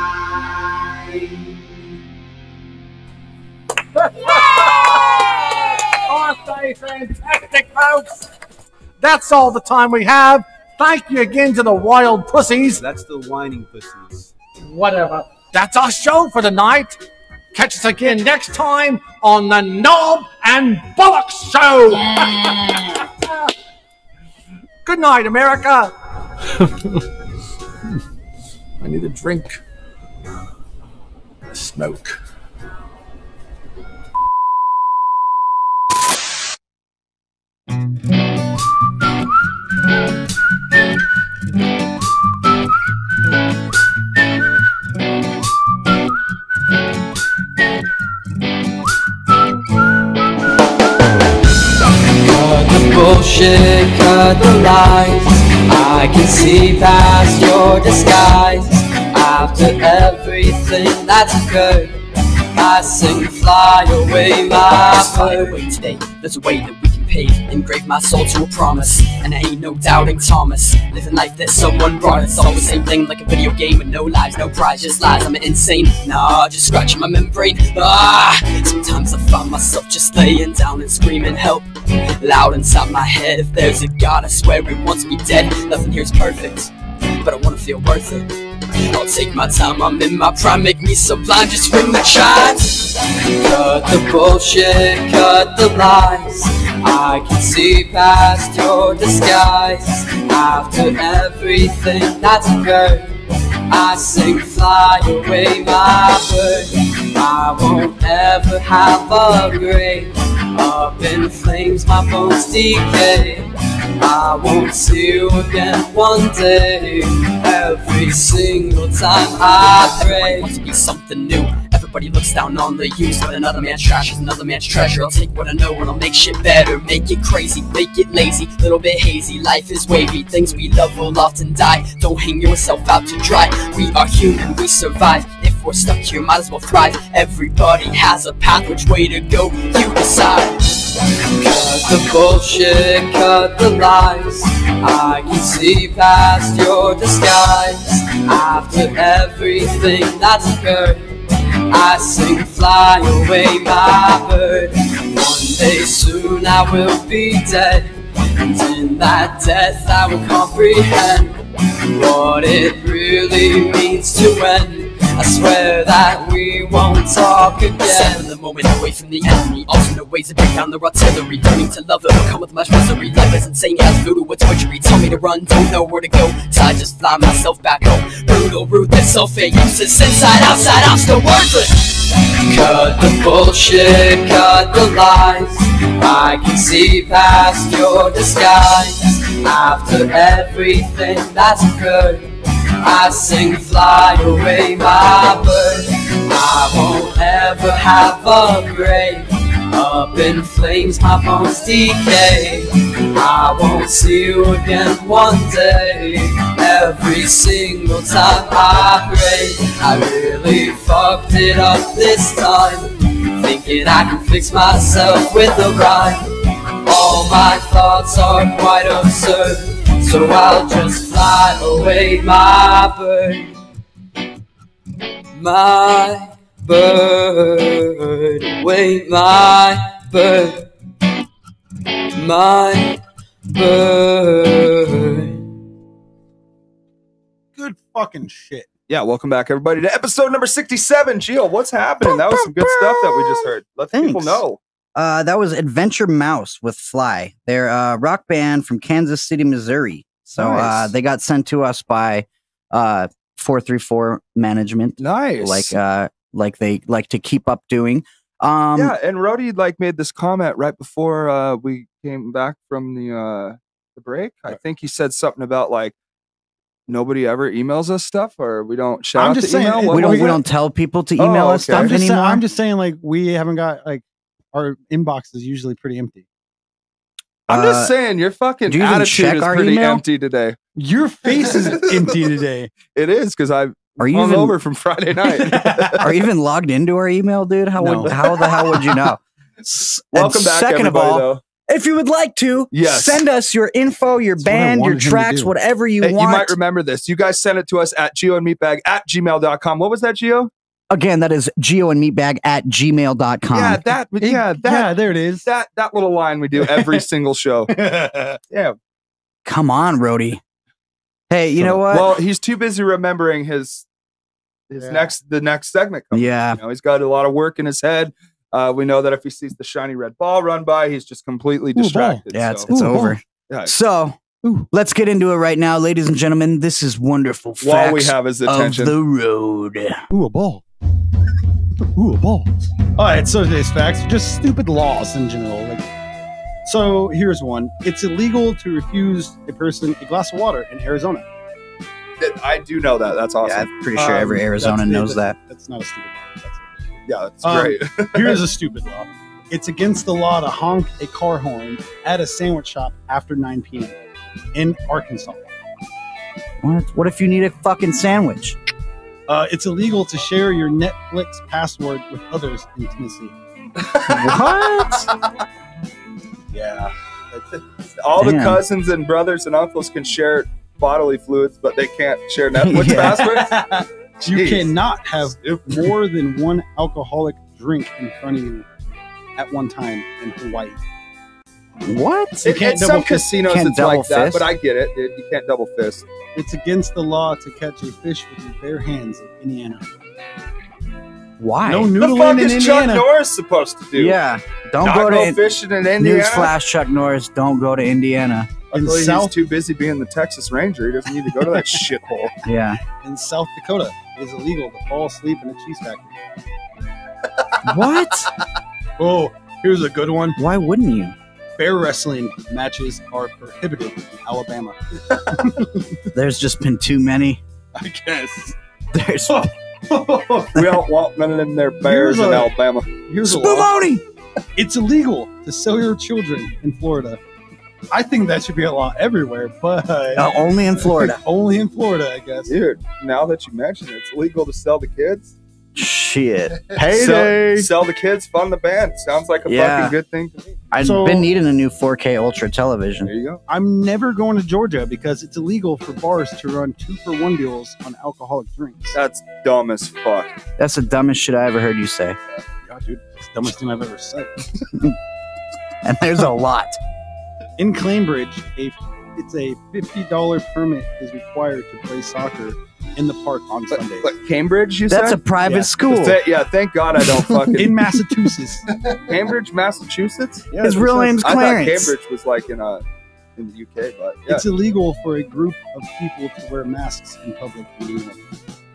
Birthday, fantastic, folks! That's all the time we have. Thank you again to the wild pussies. That's the whining pussies. Whatever. That's our show for tonight. Catch us again next time on the Knob and Bollock Show. Yeah. Good night, America. I need a drink. A smoke. Bullshit, cut the lies. I can see past your disguise. After everything that's occurred, I sing fly away my bird. Away today, there's a way that we can pave. Engrave my soul to a promise, and I ain't no doubting Thomas. Living life that someone brought. It's all the same thing, like a video game with no lives, no prize, just lies. I'm insane, nah, just scratching my membrane. Sometimes I find myself just laying down and screaming help loud inside my head. If there's a God, I swear it wants me dead. Nothing here's perfect, but I wanna feel worth it. I'll take my time, I'm in my prime. Make me sublime, just ring the chimes. Cut the bullshit, cut the lies. I can see past your disguise. After everything that's occurred, I sing fly away my bird. I won't ever have a grave. Up in flames, my bones decay. I won't see you again one day. Every single time I pray. Wants to be something new. Everybody looks down on the use, but another man's trash is another man's treasure. I'll take what I know and I'll make shit better. Make it crazy, make it lazy, little bit hazy. Life is wavy, things we love will often die. Don't hang yourself out to dry. We are human, we survive. If we're stuck here, might as well thrive. Everybody has a path, which way to go, you decide. Cut the bullshit, cut the lies. I can see past your disguise. After everything that's occurred, I sing fly away my bird. One day soon I will be dead, and in that death I will comprehend what it really means to end. I swear that we won't talk again. Seven the moment away from the enemy. Alternate ways to break down the artillery. Learning to love it will come with much misery. Life is insane as voodoo with torture. Tell me to run, don't know where to go. So I just fly myself back home. Brutal, ruthless, self-hate, useless. Inside, outside, I'm still worthless. Cut the bullshit, cut the lies. I can see past your disguise. After everything that's occurred, I sing fly away my bird. I won't ever have a grave. Up in flames, my bones decay. I won't see you again one day. Every single time I pray, I really fucked it up this time, thinking I can fix myself with a rhyme. All my thoughts are quite absurd, so I'll just fly away my bird. My bird, away my bird. My bird. Good fucking shit. Yeah, welcome back, everybody, to episode number 67. Gio, what's happening? That was some good stuff that we just heard. Let the people know. That was Adventure Mouse with Fly. They're a rock band from Kansas City, Missouri. So Nice. they got sent to us by 434 management. Nice. Like they like to keep up doing. Yeah, and Rhodey made this comment right before we came back from the break. I think he said something about nobody ever emails us stuff, or we don't shout I'm out just the saying, email. we don't tell people to email us stuff anymore. I'm just saying, we haven't got our inbox is usually pretty empty. I'm just saying, your fucking do you even attitude check is our pretty email? empty today. Your face is empty today. It is, because I'm you even over from Friday night. Are you even logged into our email, dude? How the hell would you know? Welcome back, second everybody, of all, though. if you would like to, Yes. send us your info, your band, your tracks, whatever you Hey, want. you might remember this. You guys sent it to us at gioandmeatbag@gmail.com. What was that, Gio? Again, that is gioandmeatbag@gmail.com. Yeah, there it is. That little line we do every single show. Yeah. Come on, Rhodey. Hey, you know what? Well, he's too busy remembering the next segment coming. Yeah. He's got a lot of work in his head. We know that if he sees the shiny red ball run by, he's just completely distracted. Yeah, so. it's over. Yeah. So let's get into it right now, ladies and gentlemen. This is wonderful facts While we have his attention. of the road. Ooh, a ball. Ooh, a ball. All right, so today's facts are just stupid laws in general. So here's one. It's illegal to refuse a person a glass of water in Arizona. I do know that. That's awesome. Yeah, I'm pretty sure every Arizona knows that. That's not a stupid Yeah, that's great. law. Here's a stupid law. It's against the law to honk a car horn at a sandwich shop after 9 p.m. in Arkansas. What if you need a fucking sandwich? It's illegal to share your Netflix password with others intimacy. What? Yeah. All the Damn. cousins and brothers and uncles can share bodily fluids, but they can't share Netflix Yeah. passwords. You Jeez. cannot have more than one alcoholic drink in front of you at one time in Hawaii. What? You can't At some double fist. casinos, Can't it's double like that, fist? but I get it, dude. You can't double fist. It's against the law to catch a fish with your bare hands in Indiana. Why? No The fuck noodling in is Chuck Indiana. Norris supposed to do? Yeah. Don't Not go go to fishing in Indiana. Newsflash, Chuck Norris. Don't go to Indiana. I In believe South- he's too busy being the Texas Ranger. He doesn't need to go to that shithole. Yeah. In South Dakota, it is illegal to fall asleep in a cheese factory. What? Oh, here's a good one. Why wouldn't you? Bear wrestling matches are prohibited in Alabama. There's just been too many. I guess. There's We don't want none of them there bears Here's in a- Alabama. Here's a law. Spumoni. It's illegal to sell your children in Florida. I think that should be a law everywhere, but Only in Florida. only in Florida, I guess. Dude, now that you mention it, it's illegal to sell the kids. Shit. Sell the kids, fund the band. Sounds like a Yeah. fucking good thing to me. I've So- been needing a new 4K Ultra television. There you go. I'm never going to Georgia because it's illegal for bars to run 2-for-1 deals on alcoholic drinks. That's dumb as fuck. That's the dumbest shit I ever heard you say. Yeah, dude, it's the dumbest thing I've ever said. And there's a lot. In Cambridge, it's a $50 permit is required to play soccer in the park on Sundays. But Cambridge, you That's a said? private Yeah. school. Yeah, thank God I don't fucking... In Massachusetts. Cambridge, Massachusetts? Yeah, His that's real what it name's I Clarence. thought Cambridge was like in the UK, but yeah, It's illegal for a group of people to wear masks in public.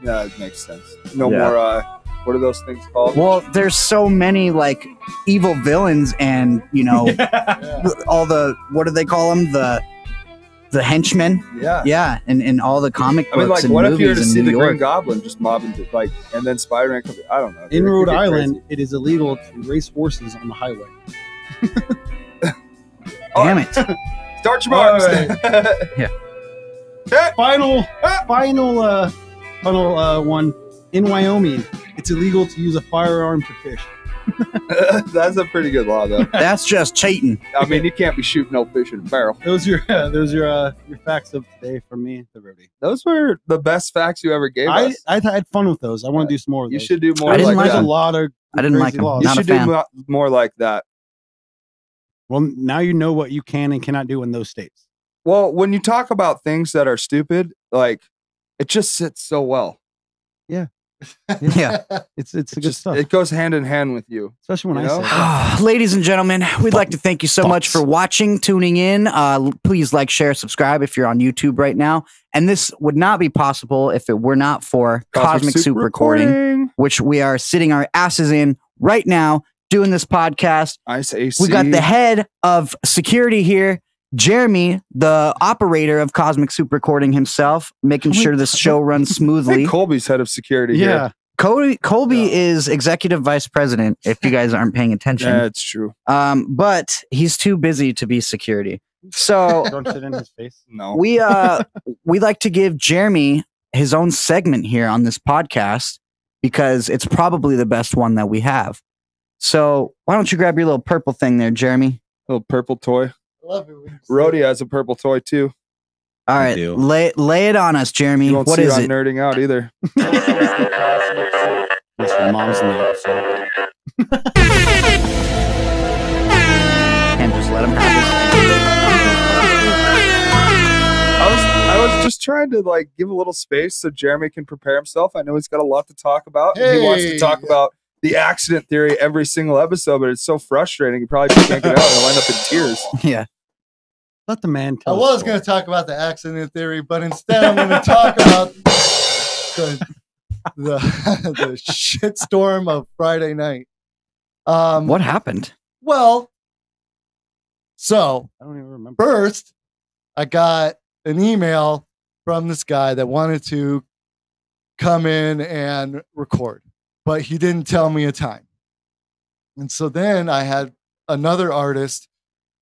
yeah, it makes sense. No Yeah. more, what are those things called? Well, there's so many like evil villains and, you know, all the, what do they call them? The henchmen. Yeah. Yeah. And all the comic I mean, books like, and what if movies you were to in see New the York. Green Goblin just mobbing, like, and then Spider-Man comes, I don't know. In It Rhode could get Island, crazy. it is illegal to race horses on the highway. Damn it. Start your marks. Yeah. Final one. In Wyoming, it's illegal to use a firearm to fish. That's a pretty good law, though. That's just cheating. I mean, you can't be shooting no fish in a barrel. Those are your facts of today from me, the Rudy. Those were the best facts you ever gave us. I had fun with those. I want to do some more of those. You should do more I didn't like like that. There's a lot of I didn't like crazy them. laws. You Not a should do fan. more like that. Well, now you know what you can and cannot do in those states. Well, when you talk about things that are stupid, like, it just sits so well. Yeah. Yeah. It's good Just, stuff. it goes hand in hand with you. Especially when you I know? say that. Ladies and gentlemen, we'd like to thank you so much for watching, tuning in. Please like, share, subscribe if you're on YouTube right now. And this would not be possible if it were not for Cosmic Soup Recording, which we are sitting our asses in right now doing this podcast. Ice AC. We got the head of security here, Jeremy, the operator of Cosmic Soup Recording himself, making sure this show runs I smoothly. think Colby's head of security Yeah. here. Colby is executive vice president, if you guys aren't paying attention. Yeah, it's true. But he's too busy to be security. So Don't sit in his face. No. we like to give Jeremy his own segment here on this podcast because it's probably the best one that we have. So why don't you grab your little purple thing there, Jeremy? Little purple toy. I love it. when you say Rhodey has a purple toy too. All right, do. lay it on us, Jeremy. You won't What see is I'm it? nerding out either. Yes, your mom's in the episode. Can't just let him have I was just trying to like give a little space so Jeremy can prepare himself. I know he's got a lot to talk about. And he wants to Hey. talk about the accident theory every single episode, but it's so frustrating. He probably just can't get out. He'll end up in tears. this. Yeah. Let the man I tell. was the going to story. talk about the accident theory, but instead I'm going to talk about the shitstorm of Friday night. What happened? Well, so I don't even remember. first, I got an email from this guy that wanted to come in and record, but he didn't tell me a time. And so then I had another artist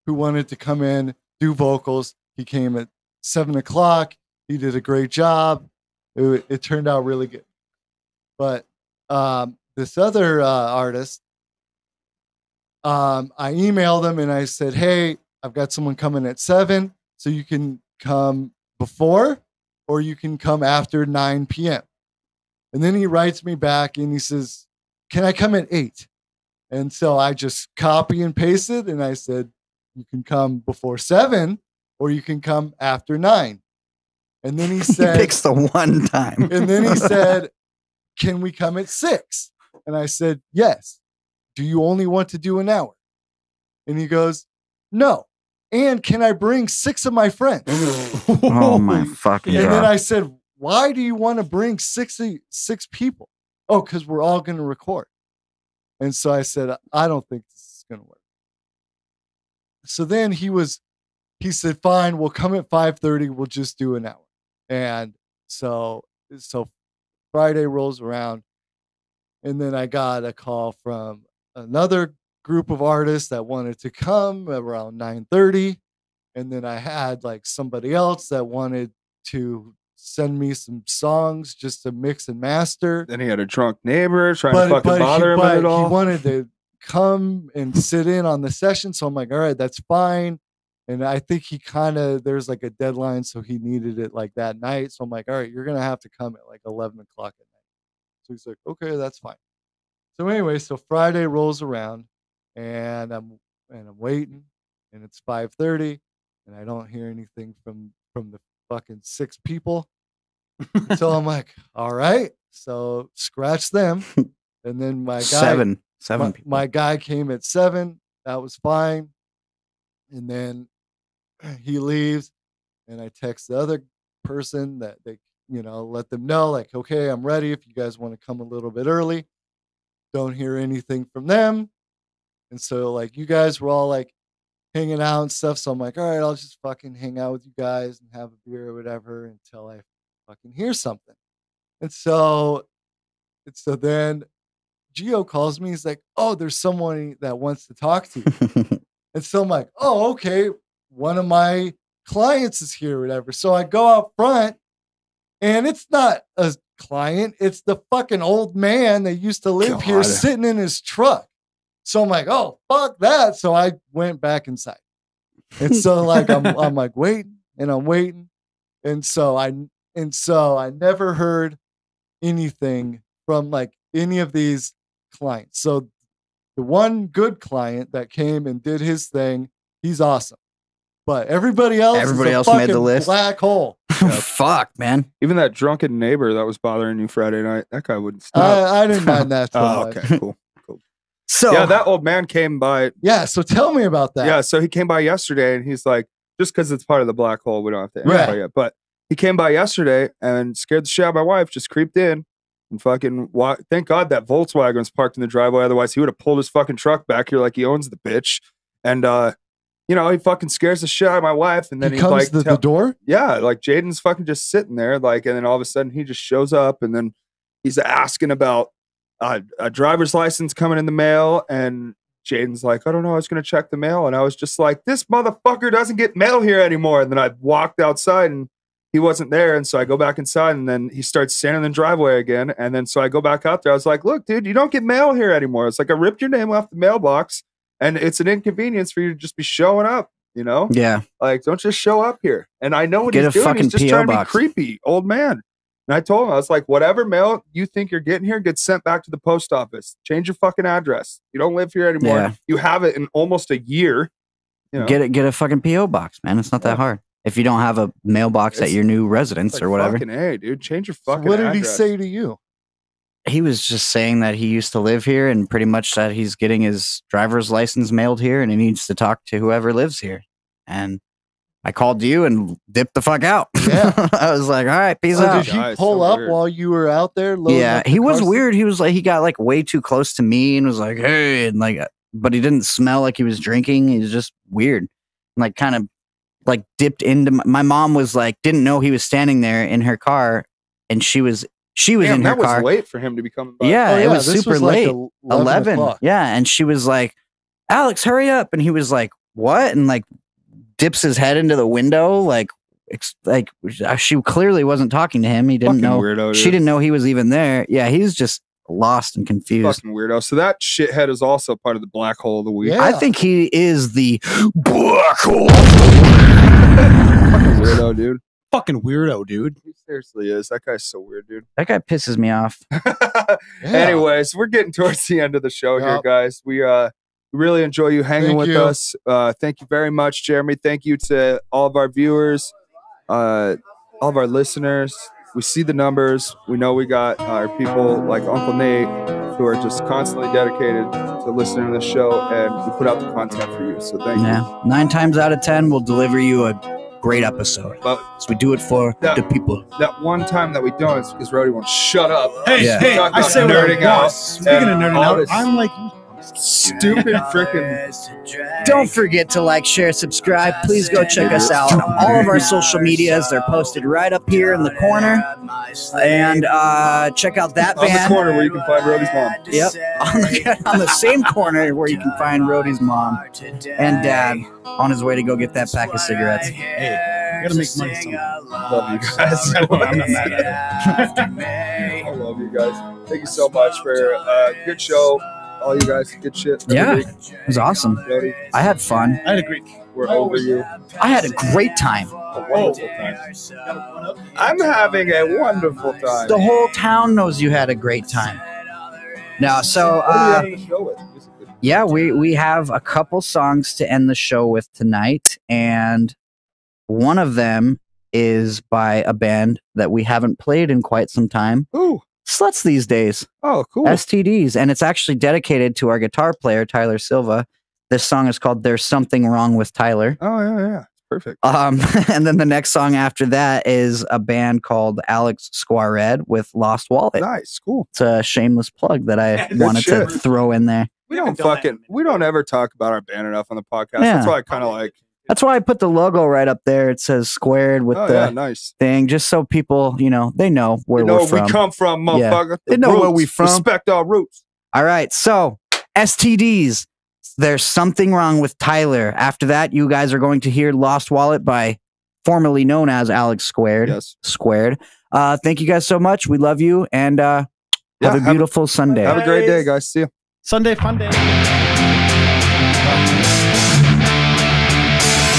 who wanted to come in, do vocals. He came at 7:00. He did a great job. It turned out really good. But this other artist, I emailed them and I said, hey, I've got someone coming at 7, so you can come before or you can come after 9 p.m. And then he writes me back and he says, can I come at 8? And so I just copy and pasted and I said, you can come before 7 or you can come after 9. And then he said, he picks the one time. And then he said, can we come at 6? And I said, yes. Do you only want to do an hour? And he goes, no. And can I bring 6 of my friends? Oh my fucking And God. then I said, why do you want to bring 6 people? Oh, because we're all going to record. And so I said, I don't think this is going to work. So then he said, fine, we'll come at 5:30. We'll just do an hour. And so Friday rolls around. And then I got a call from another group of artists that wanted to come around 9:30. And then I had like somebody else that wanted to send me some songs just to mix and master. Then he had a drunk neighbor trying to fucking bother him with it all. He wanted to come and sit in on the session. So I'm like, all right, that's fine. And I think he there's like a deadline. So he needed it like that night. So I'm like, all right, you're going to have to come at like 11 o'clock at night. So he's like, okay, that's fine. So anyway, so Friday rolls around and I'm waiting and it's 5:30 and I don't hear anything from the fucking 6 people. So I'm like, all right, so scratch them. And then my guy, seven people. My guy came at 7. That was fine. And then he leaves and I text the other person that they, let them know like, okay, I'm ready. If you guys want to come a little bit early, don't hear anything from them. And so like you guys were all like hanging out and stuff. So I'm like, all right, I'll just fucking hang out with you guys and have a beer or whatever until I fucking hear something. And so then Gio calls me. He's like, oh, there's someone that wants to talk to you. And so I'm like, oh, okay. One of my clients is here or whatever. So I go out front and it's not a client. It's the fucking old man that used to live here sitting in his truck. So I'm like, oh, fuck that. So I went back inside. And so like, I'm like waiting and I'm waiting. And so I never heard anything from like any of these clients. So the one good client that came and did his thing, he's awesome. But everybody else made the list. Black hole. Fuck, man. Even that drunken neighbor that was bothering you Friday night, that guy wouldn't stop. I didn't mind that. Oh, okay, cool. So yeah, that old man came by. Yeah, so tell me about that. Yeah, so he came by yesterday and he's like, just because it's part of the black hole, we don't have to answer yet. But he came by yesterday and scared the shit out of my wife, just creeped in and fucking thank God that Volkswagen was parked in the driveway. Otherwise, he would have pulled his fucking truck back here like he owns the bitch. And he fucking scares the shit out of my wife. And then he comes like to the door? Yeah, like Jaden's fucking just sitting there, like, and then all of a sudden he just shows up and then he's asking about a driver's license coming in the mail, and Jaden's like, I don't know, I was going to check the mail. And I was just like, this motherfucker doesn't get mail here anymore. And then I walked outside and he wasn't there. And so I go back inside and then he starts standing in the driveway again. And then so I go back out there. I was like, look, dude, you don't get mail here anymore. It's like I ripped your name off the mailbox and it's an inconvenience for you to just be showing up, Yeah. Like, don't just show up here. And I know what Get he's a doing. fucking He's just PO trying to be box. creepy, old man. And I told him, I was like, whatever mail you think you're getting here gets sent back to the post office. Change your fucking address. You don't live here anymore. Yeah. You have it in almost a year. Get a fucking PO box, man. It's not that hard. If you don't have a mailbox at your new residence like or whatever. Fucking A, dude. Change your fucking What did he address. say to you? He was just saying that he used to live here and pretty much that he's getting his driver's license mailed here and he needs to talk to whoever lives here. And I called you and dipped the fuck out. Yeah. I was like, all right, peace out. Did he pull up while you were out there? Yeah, he was weird. He was like, he got like way too close to me and was like, hey, and like, but he didn't smell like he was drinking. He was just weird. Like kind of like dipped into my mom was like, didn't know he was standing there in her car and she was Damn, in her that car. was late for him to be coming by. Yeah, it was super late. 11. o'clock. Yeah. And she was like, Alex, hurry up. And he was like, what? And like dips his head into the window, like she clearly wasn't talking to him. He didn't Fucking know. weirdo, She dude. didn't know he was even there. Yeah, he's just lost and confused. Fucking weirdo. So that shithead is also part of the black hole of the week. I think he is the black hole. Fucking weirdo, dude. Fucking weirdo, dude. He seriously is. That guy's so weird, dude. That guy pisses me off. Anyways, we're getting towards the end of the show here, Yep. guys. We really enjoy you hanging Thank with you. us. Thank you very much, Jeremy. Thank you to all of our viewers, all of our listeners. We see the numbers. We know we got our people like Uncle Nate who are just constantly dedicated to listening to the show, and we put out the content for you. So thank you. Yeah, 9 times out of 10, we'll deliver you a great episode. But So we do it for the people. that one time that we don't, it's because Rowdy won't shut up. Hey, Yeah. hey, Talk I about say what I nerding out want. Speaking of and nerding all out, this I'm like, stupid freaking. Don't forget to like, share, subscribe. Please go check us out on all of our social medias. They're posted right up here in the corner. And check out that On the band. corner where you can find Rowdy's mom. Yep, on the same corner where you can find Rhodey's mom and dad on his way to go get that pack of cigarettes. hey, I gotta make money somehow. Love you guys. I'm not mad at I love you guys. Thank you so much for a good show. All you guys, good shit. every Yeah, week. it was awesome. Rowdy, I had fun. I had a great. we're over you. I had a great time. A wonderful time. I'm having a wonderful time. The whole town knows you had a great time. No, so What are we ending the show with? Musically? yeah, we have a couple songs to end the show with tonight, and one of them is by a band that we haven't played in quite some time. Ooh. Sluts These Days. Oh, cool. STDs, and it's actually dedicated to our guitar player Tyler Silva. This song is called "There's Something Wrong with Tyler." Oh, yeah. Perfect. And then the next song after that is a band called Alex Squared with Lost Wallet. Nice. Cool. It's a shameless plug that I Good wanted to shit. throw in there. We don't ever talk about our band enough on the podcast. Yeah. That's why I kind of like. That's why I put the logo right up there. It says squared with Oh, the yeah, nice. thing, just so people, they know where You know we're where from. we come from, motherfucker. Yeah. The They know where roots. we from. Respect our roots. All right, so STDs. There's Something Wrong with Tyler. After that, you guys are going to hear Lost Wallet by formerly known as Alex Squared. Yes. Squared. Thank you guys so much. We love you, and have a beautiful Sunday. Have a great day, guys. See you. Sunday fun day.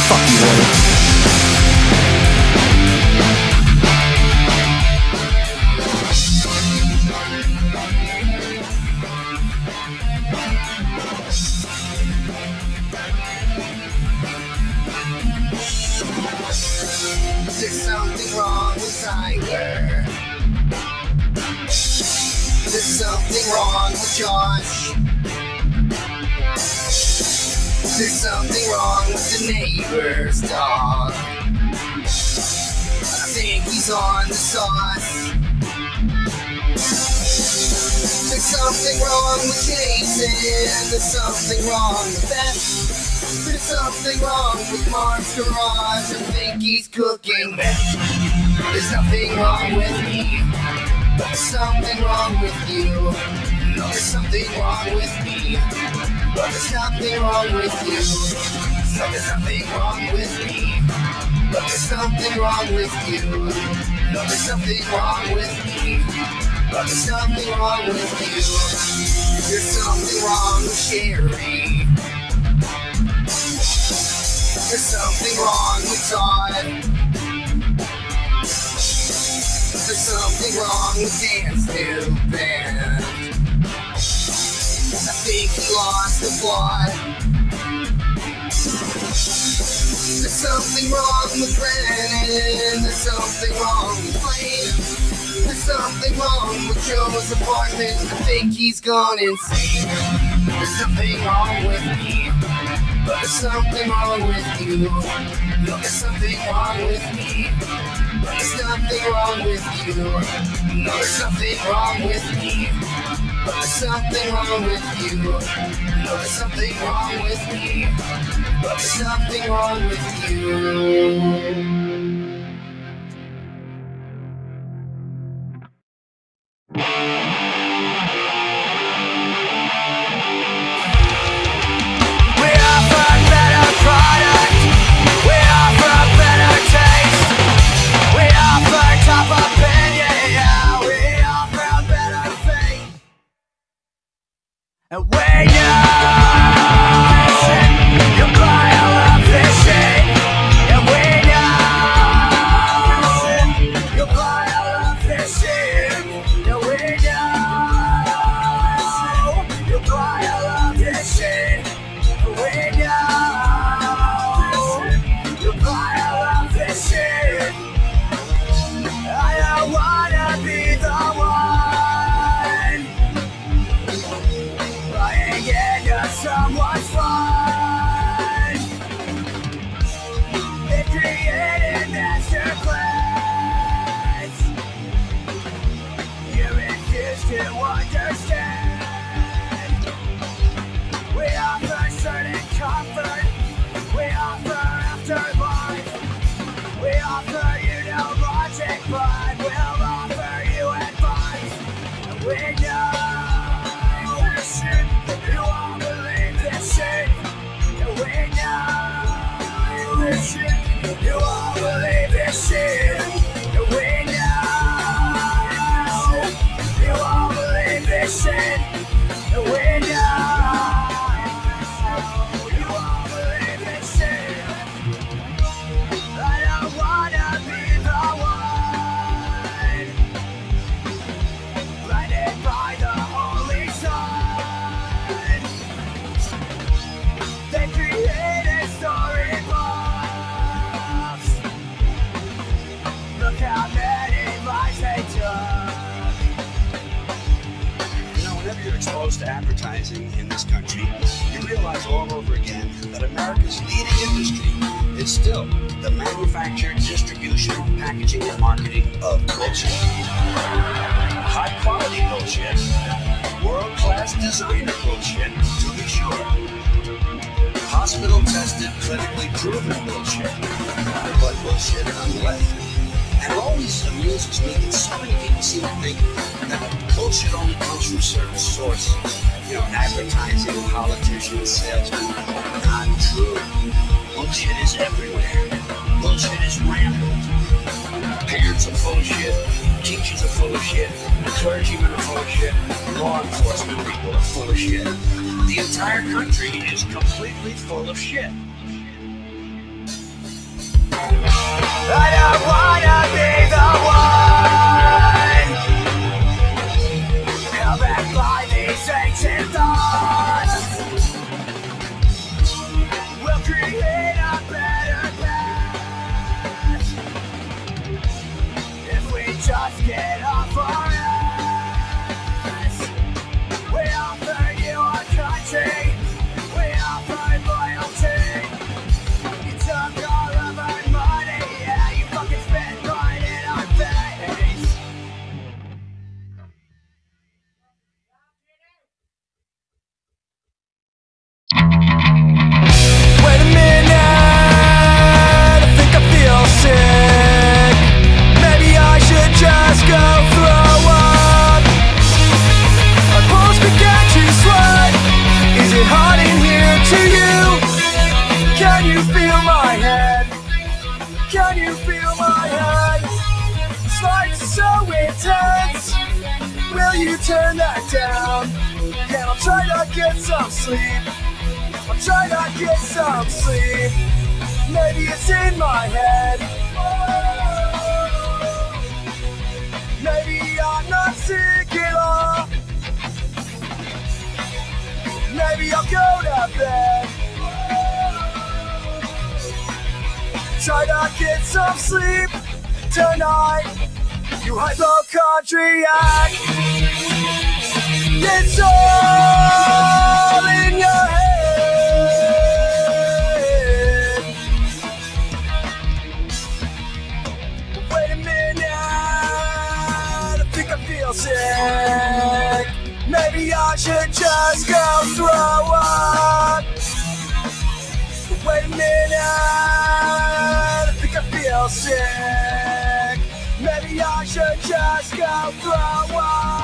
Fuck you, Woody. There's something wrong with Tyler. There's something wrong with Josh. There's something wrong with the neighbor's dog. I think he's on the sauce. There's something wrong with Jason. There's something wrong with that. There's something wrong with Mark's garage. I think he's cooking meth. There's nothing wrong with me. But there's something wrong with you. No, there's something wrong with me. But there's nothing wrong with you. So there's nothing wrong with me. But there's something wrong with you. No, there's something wrong with me. But there's something wrong with you. There's something wrong with Sherry. There's something wrong with Todd. There's something wrong with Dan's new band. I think he lost the plot. There's something wrong with Brennan. There's something wrong with Blaine. There's something wrong with Joe's apartment. I think he's gone insane. There's something wrong with me. But there's something wrong with you. No, there's something wrong with me. But there's nothing wrong with you. No, there's something wrong with me. But there's something wrong with you. No, there's something wrong with me. But there's something wrong with you. We offer a better product. We offer a better taste. this shit. You all believe this shit. We know. You all believe this shit. We know. You all believe this shit. I don't wanna be the one blinded by the holy sun. They created storybooks. Look how many lives they took. You know, whenever you're exposed to advertising in this country, you realize all over again that America's leading industry is still the manufacture, distribution, packaging, and marketing of bullshit. High quality bullshit. World-class designer bullshit, to be sure. Hospital-tested, clinically proven bullshit. But bullshit nonetheless. And it always amuses me that so many people seem to think that bullshit only comes from certain sources. You know, advertising, politicians, salesmen. Not true. Bullshit is everywhere. Bullshit is rampant. Parents are full of shit. Teachers are full of shit. Clergymen are full of shit. Law enforcement people are full of shit. The entire country is completely full of shit. I don't wanna be the one held back by these ancient thoughts. We'll create a better path if we just get off our ass. We offer you our country. We offer loyalty. You took all of our money. Yeah, you fucking spit right in our face. Wait a minute, I think I feel sick. Maybe I should just go throw up. My pulse began to sweat. Is it hot in here to you? Can you feel my head? Can you feel my head? This life's so intense. Will you turn that down? And I'll try to get some sleep. I'll try to get some sleep. Maybe it's in my head. Maybe I'm not sick at all. Maybe I'll go to bed. Try to get some sleep tonight. You hypochondriac. It's all in your head. Wait a minute, I think I feel sick. Maybe I should just go throw up. Wait a minute, I think I feel sick. Maybe I should just go throw up.